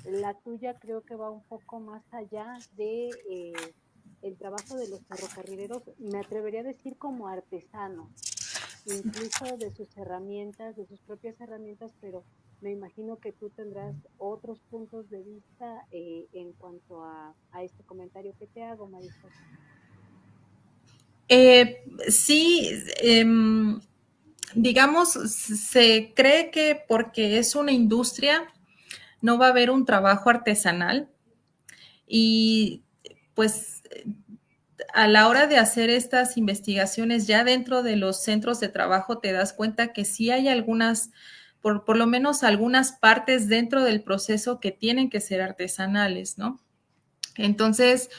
la tuya creo que va un poco más allá de el trabajo de los ferrocarrileros, me atrevería a decir como artesanos, incluso de sus herramientas, de sus propias herramientas, pero me imagino que tú tendrás otros puntos de vista en cuanto a este comentario que te hago, Marisol. Sí, digamos, se cree que porque es una industria no va a haber un trabajo artesanal y pues a la hora de hacer estas investigaciones ya dentro de los centros de trabajo te das cuenta que sí hay algunas, por lo menos algunas partes dentro del proceso que tienen que ser artesanales, ¿no? Entonces,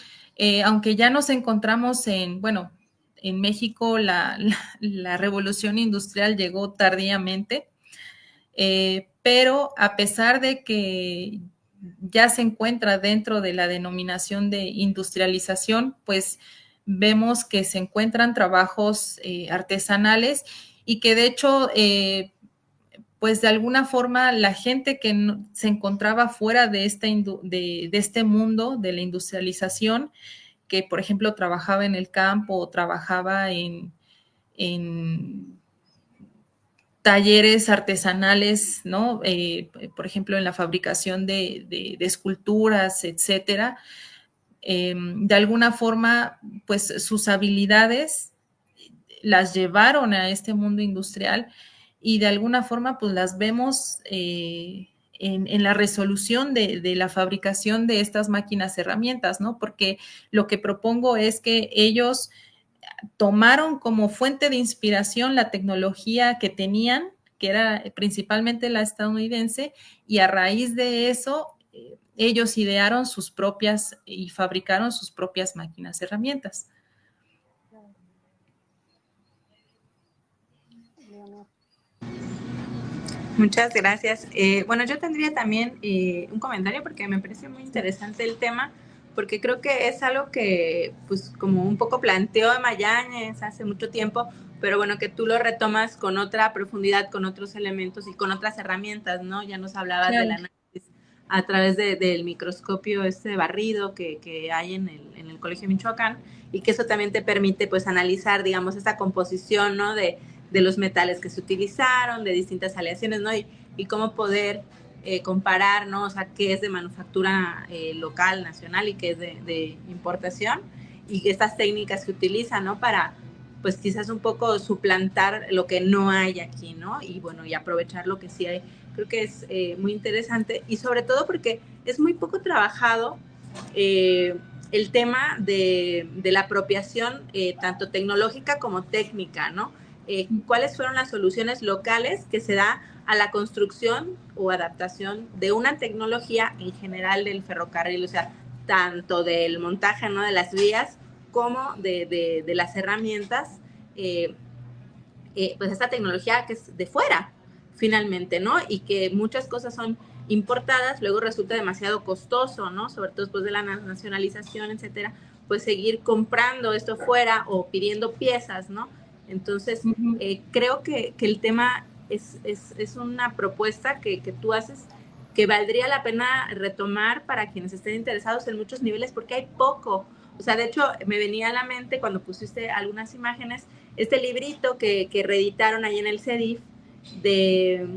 aunque ya nos encontramos bueno, en México la revolución industrial llegó tardíamente, pero a pesar de que ya se encuentra dentro de la denominación de industrialización, pues vemos que se encuentran trabajos artesanales y que de hecho, pues de alguna forma la gente que se encontraba fuera de este mundo de la industrialización, que por ejemplo trabajaba en el campo o trabajaba en talleres artesanales, ¿no? Por ejemplo, en la fabricación de esculturas, etcétera. De alguna forma, pues sus habilidades las llevaron a este mundo industrial y de alguna forma pues las vemos en la resolución de la fabricación de estas máquinas herramientas, ¿no? Porque lo que propongo es que ellos tomaron como fuente de inspiración la tecnología que tenían, que era principalmente la estadounidense, y a raíz de eso ellos idearon sus propias y fabricaron sus propias máquinas herramientas. Muchas gracias. Bueno, yo tendría también un comentario porque me parece muy interesante el tema, porque creo que es algo que, pues, como un poco planteó Magallanes hace mucho tiempo, pero bueno, que tú lo retomas con otra profundidad, con otros elementos y con otras herramientas, ¿no? Ya nos hablabas Claro. del análisis a través del microscopio barrido que hay en el Colegio Michoacán, y que eso también te permite, pues, analizar, digamos, esta composición, ¿no? De los metales que se utilizaron, de distintas aleaciones, ¿no? Y cómo poder comparar, ¿no? O sea, qué es de manufactura local, nacional, y qué es de importación, y estas técnicas que utilizan, ¿no? Para, pues, quizás un poco suplantar lo que no hay aquí, ¿no? Y bueno, y aprovechar lo que sí hay. Creo que es muy interesante, y sobre todo porque es muy poco trabajado el tema de la apropiación tanto tecnológica como técnica, ¿no? Cuáles fueron las soluciones locales que se da a la construcción o adaptación de una tecnología en general del ferrocarril, o sea, tanto del montaje, ¿no? De las vías como de las herramientas, pues esta tecnología que es de fuera, finalmente, ¿no? Y que muchas cosas son importadas, luego resulta demasiado costoso, ¿no? Sobre todo después de la nacionalización, etcétera, pues seguir comprando esto fuera o pidiendo piezas, ¿no? Entonces, creo que el tema es una propuesta que tú haces que valdría la pena retomar para quienes estén interesados en muchos niveles, porque hay poco. O sea, de hecho, me venía a la mente cuando pusiste algunas imágenes, este librito que reeditaron ahí en el CEDIF de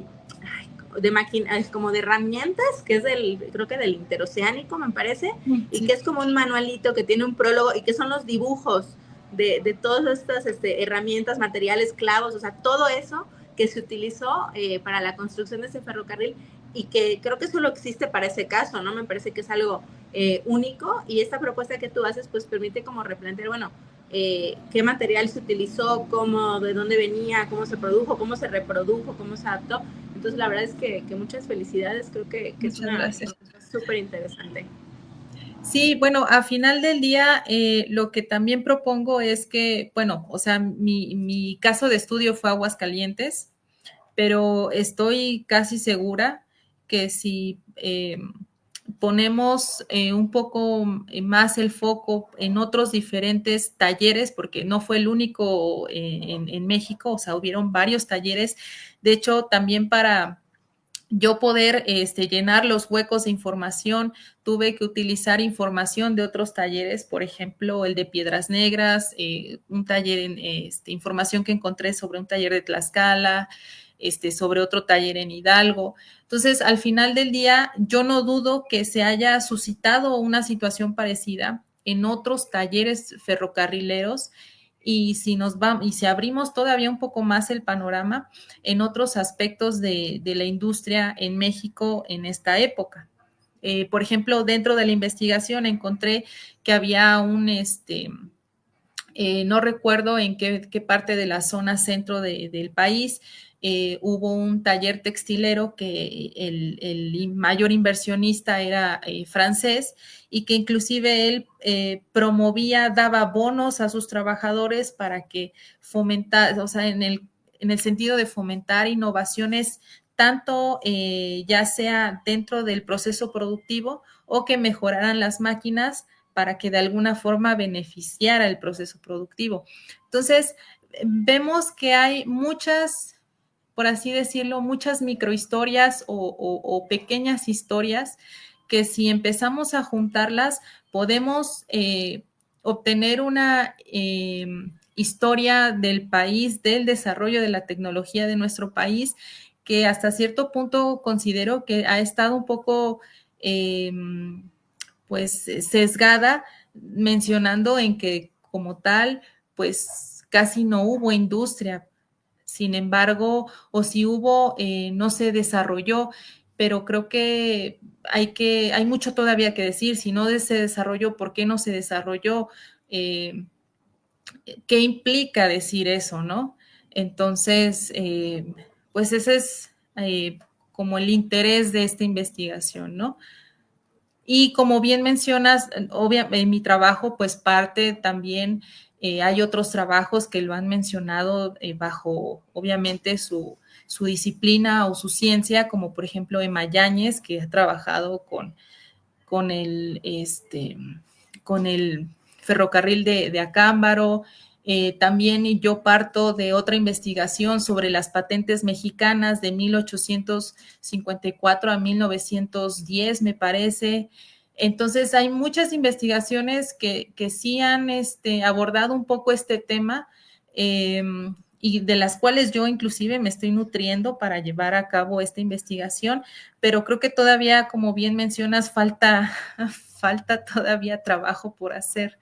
máquinas, como de herramientas, que es creo que del interoceánico, me parece, sí. Y que es como un manualito que tiene un prólogo y que son los dibujos de todas estas herramientas, materiales, clavos, o sea, todo eso que se utilizó para la construcción de ese ferrocarril, y que creo que solo existe para ese caso, ¿no? Me parece que es algo único, y esta propuesta que tú haces pues permite como replantear, bueno, qué material se utilizó, cómo, de dónde venía, cómo se produjo, cómo se reprodujo, cómo se adaptó. Entonces la verdad es que muchas felicidades, creo que es una súper interesante. Sí, bueno, a final del día, lo que también propongo es que, bueno, o sea, mi caso de estudio fue Aguascalientes, pero estoy casi segura que si ponemos un poco más el foco en otros diferentes talleres, porque no fue el único en México, o sea, hubieron varios talleres, de hecho, también para yo poder llenar los huecos de información, tuve que utilizar información de otros talleres, por ejemplo, el de Piedras Negras, un taller en información que encontré sobre un taller de Tlaxcala, sobre otro taller en Hidalgo. Entonces, al final del día, yo no dudo que se haya suscitado una situación parecida en otros talleres ferrocarrileros, y si abrimos todavía un poco más el panorama en otros aspectos de la industria en México en esta época. Por ejemplo, dentro de la investigación encontré que había no recuerdo en qué parte de la zona centro del país, hubo un taller textilero que el mayor inversionista era francés, y que inclusive él promovía, daba bonos a sus trabajadores para que fomentar, o sea, en el sentido de fomentar innovaciones, tanto ya sea dentro del proceso productivo o que mejoraran las máquinas para que de alguna forma beneficiara el proceso productivo. Entonces, vemos que hay muchas, por así decirlo, muchas microhistorias o pequeñas historias que si empezamos a juntarlas, podemos obtener una historia del país, del desarrollo de la tecnología de nuestro país, que hasta cierto punto considero que ha estado un poco pues sesgada, mencionando en que como tal, pues casi no hubo industria. sin embargo, o si hubo, no se desarrolló, pero creo que hay mucho todavía que decir. Si no se desarrolló, ¿por qué no se desarrolló? ¿Qué implica decir eso, no? Entonces, pues ese es como el interés de esta investigación, ¿no? Y como bien mencionas, en mi trabajo, pues parte también, hay otros trabajos que lo han mencionado bajo, obviamente, su disciplina o su ciencia, como por ejemplo Emma Yáñez, que ha trabajado con el, con el ferrocarril de Acámbaro. También yo parto de otra investigación sobre las patentes mexicanas de 1854 a 1910, me parece. Entonces, hay muchas investigaciones que sí han abordado un poco este tema, y de las cuales yo inclusive me estoy nutriendo para llevar a cabo esta investigación, pero creo que todavía, como bien mencionas, falta todavía trabajo por hacer.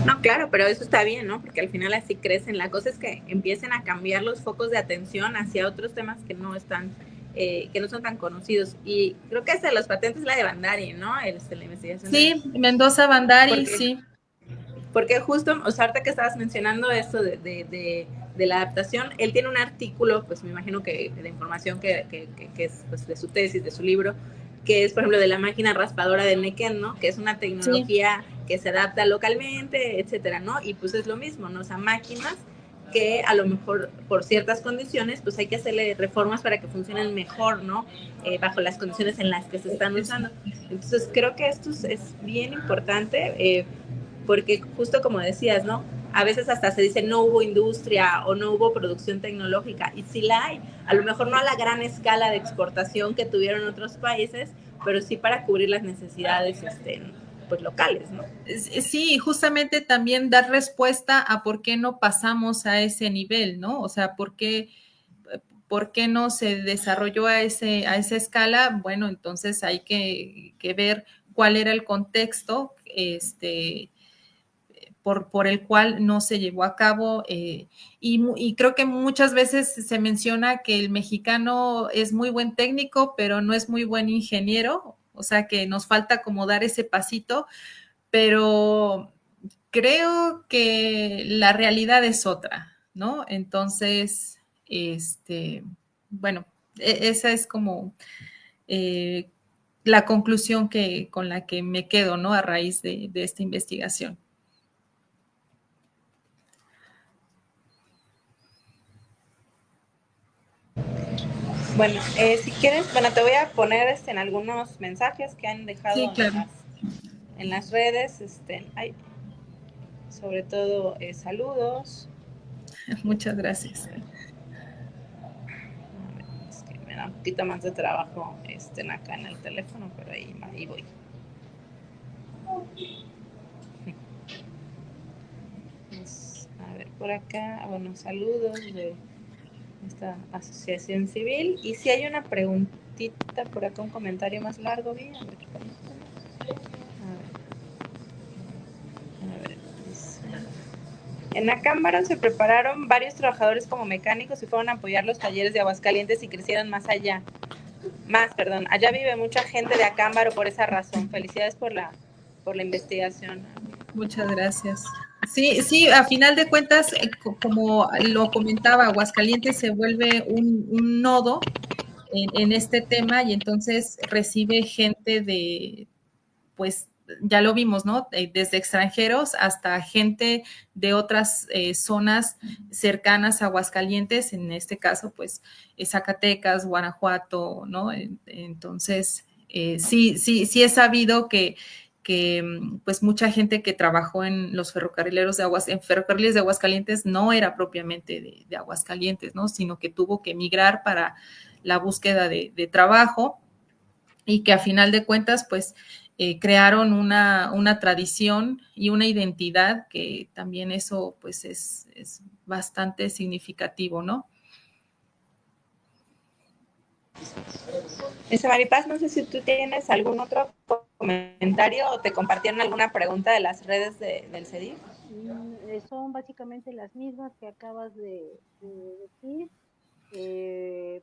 No, claro, pero eso está bien, ¿no? Porque al final así crecen. La cosa es que empiecen a cambiar los focos de atención hacia otros temas que no están, que no son tan conocidos. Y creo que hasta los patentes la de Bandari, ¿no? La investigación. Sí, Mendoza Bandari, sí. Porque justo, o sea, ahorita que estabas mencionando esto de la adaptación, él tiene un artículo, pues me imagino que de información que es pues, de su tesis, de su libro, que es, por ejemplo, de la máquina raspadora de Nequén, ¿no? Que es una tecnología que se adapta localmente, etcétera, ¿no? Y pues es lo mismo, ¿no? O sea, máquinas que a lo mejor por ciertas condiciones, pues hay que hacerle reformas para que funcionen mejor, ¿no? Bajo las condiciones en las que se están usando. Entonces, creo que esto es bien importante, porque justo como decías, ¿no? A veces hasta se dice no hubo industria o no hubo producción tecnológica, y sí la hay, a lo mejor no a la gran escala de exportación que tuvieron otros países, pero sí para cubrir las necesidades pues locales, ¿no? Sí, justamente también dar respuesta a por qué no pasamos a ese nivel, ¿no? O sea, por qué no se desarrolló a esa escala. Bueno, entonces hay que ver cuál era el contexto, por el cual no se llevó a cabo, y creo que muchas veces se menciona que el mexicano es muy buen técnico, pero no es muy buen ingeniero, o sea que nos falta como dar ese pasito, pero creo que la realidad es otra, ¿no? Entonces, bueno, esa es como la conclusión con la que me quedo, ¿no? A raíz de esta investigación. Bueno, si quieres, bueno, te voy a poner en algunos mensajes que han dejado, sí, claro, en las redes, sobre todo saludos. Muchas gracias. Es que me da un poquito más de trabajo acá en el teléfono, pero ahí voy. A ver, por acá, bueno, saludos de esta asociación civil. Y si hay una preguntita por acá, un comentario más largo, bien. A ver. En Acámbaro se prepararon varios trabajadores como mecánicos y fueron a apoyar los talleres de Aguascalientes y crecieron allá vive mucha gente de Acámbaro por esa razón. Felicidades por la investigación. Muchas gracias. Sí, a final de cuentas, como lo comentaba, Aguascalientes se vuelve un nodo en este tema, y entonces recibe gente pues ya lo vimos, ¿no? Desde extranjeros hasta gente de otras zonas cercanas a Aguascalientes, en este caso, pues Zacatecas, Guanajuato, ¿no? Entonces, sí he sabido que pues mucha gente que trabajó en los ferrocarriles de Aguascalientes no era propiamente de Aguascalientes, ¿no? Sino que tuvo que emigrar para la búsqueda de trabajo, y que a final de cuentas, pues, crearon una tradición y una identidad, que también eso, pues, es bastante significativo, ¿no? Maripaz, no sé si tú tienes algún otro comentario o te compartieron alguna pregunta de las redes del CEDIF. son básicamente las mismas que acabas de decir.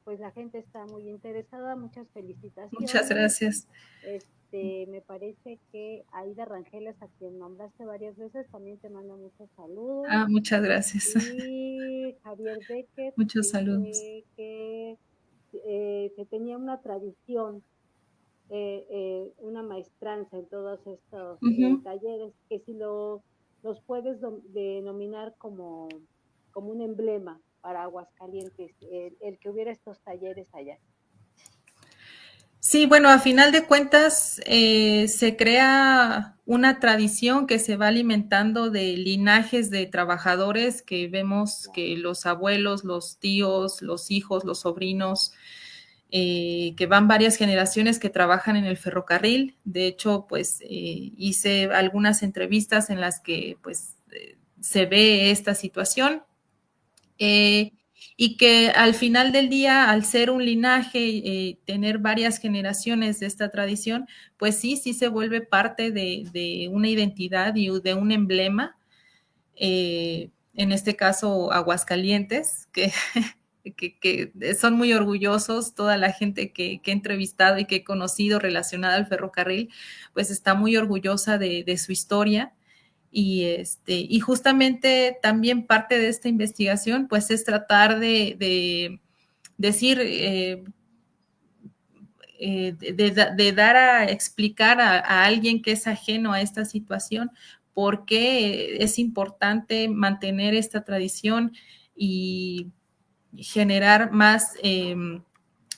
Pues la gente está muy interesada, muchas Muchas felicitaciones. gracias. Me parece que Aida Rangeles, a quien nombraste varias veces, también te manda muchos saludos. Muchas gracias. Y Javier Becker Muchos saludos. dice que tenía una tradición, una maestranza en todos estos talleres, que si los puedes denominar como un emblema para Aguascalientes, el que hubiera estos talleres allá. Sí, bueno, a final de cuentas se crea una tradición que se va alimentando de linajes de trabajadores que vemos que los abuelos, los tíos, los hijos, los sobrinos, que van varias generaciones que trabajan en el ferrocarril. De hecho, pues hice algunas entrevistas en las que pues se ve esta situación. Y que al final del día, al ser un linaje, tener varias generaciones de esta tradición, pues sí se vuelve parte de una identidad y de un emblema, en este caso Aguascalientes, que son muy orgullosos, toda la gente que he entrevistado y que he conocido relacionada al ferrocarril, pues está muy orgullosa de su historia. Y justamente también parte de esta investigación, pues es tratar de decir, de dar a explicar a alguien que es ajeno a esta situación por qué es importante mantener esta tradición y generar más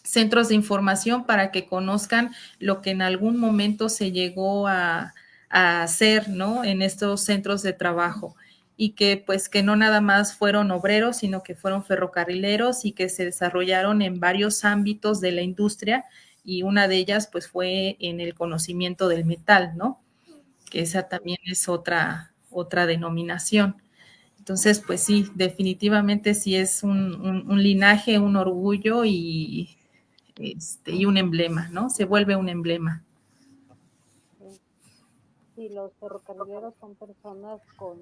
centros de información para que conozcan lo que en algún momento se llegó a hacer, ¿no? En estos centros de trabajo, y que pues que no nada más fueron obreros, sino que fueron ferrocarrileros y que se desarrollaron en varios ámbitos de la industria, y una de ellas pues fue en el conocimiento del metal, ¿no? Que esa también es otra denominación. Entonces, pues sí, definitivamente sí es un linaje, un orgullo y un emblema, ¿no? Se vuelve un emblema. Sí, los ferrocarrileros son personas con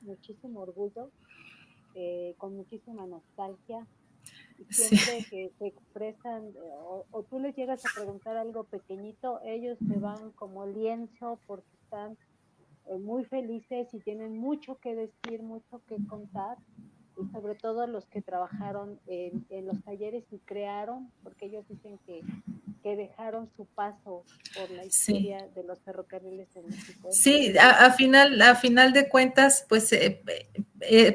muchísimo orgullo, con muchísima nostalgia, y siempre que se expresan, o tú les llegas a preguntar algo pequeñito, ellos se van como lienzo porque están muy felices y tienen mucho que decir, mucho que contar, y sobre todo los que trabajaron en los talleres y crearon, porque ellos dicen que dejaron su paso por la historia de los ferrocarriles en México. Sí, a final de cuentas, pues,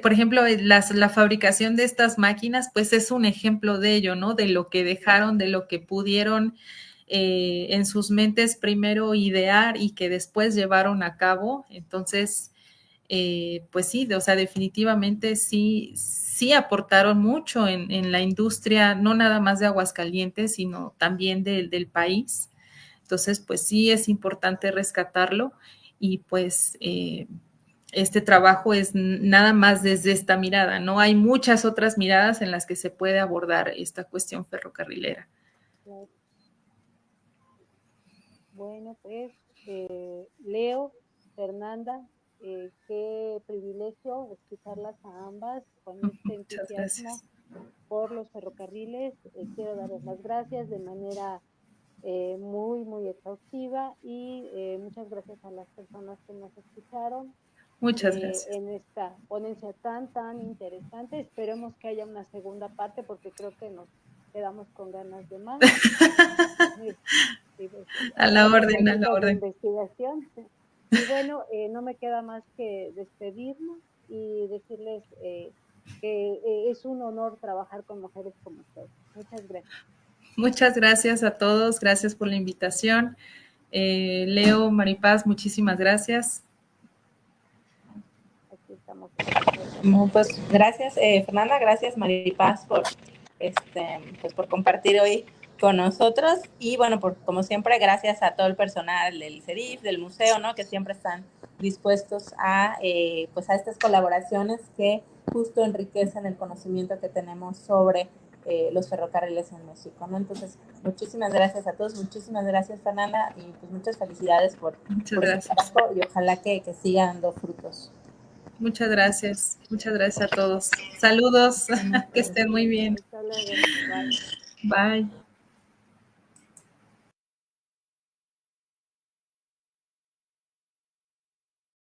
por ejemplo, la fabricación de estas máquinas, pues es un ejemplo de ello, ¿no? De lo que dejaron, de lo que pudieron en sus mentes primero idear y que después llevaron a cabo. Entonces, pues sí, o sea, definitivamente sí aportaron mucho en la industria, no nada más de Aguascalientes, sino también del país. Entonces, pues sí es importante rescatarlo, y pues este trabajo es nada más desde esta mirada, ¿no? Hay muchas otras miradas en las que se puede abordar esta cuestión ferrocarrilera. Bueno, pues Leo, Fernanda, qué privilegio escucharlas a ambas con este entusiasmo por los ferrocarriles. Quiero darles las gracias de manera muy, muy exhaustiva, y muchas gracias a las personas que nos escucharon. Muchas gracias. En esta ponencia tan interesante. Esperemos que haya una segunda parte, porque creo que nos quedamos con ganas de más. A la orden, a la orden. De investigación. Y bueno, no me queda más que despedirnos y decirles que es un honor trabajar con mujeres como ustedes. Muchas gracias. Muchas gracias a todos, gracias por la invitación. Leo, Maripaz, muchísimas gracias. Aquí estamos. Pues gracias, Fernanda, gracias, Maripaz, pues por compartir hoy con nosotros, y bueno, como siempre, gracias a todo el personal del CEDIF, del museo, ¿no? Que siempre están dispuestos pues a estas colaboraciones que justo enriquecen el conocimiento que tenemos sobre los ferrocarriles en México, ¿no? Entonces, muchísimas gracias a todos, muchísimas gracias, Fernanda, y pues muchas felicidades por ese trabajo, y ojalá que siga dando frutos. Muchas gracias a todos. Saludos, que estén muy bien. Hasta luego. Bye. Bye.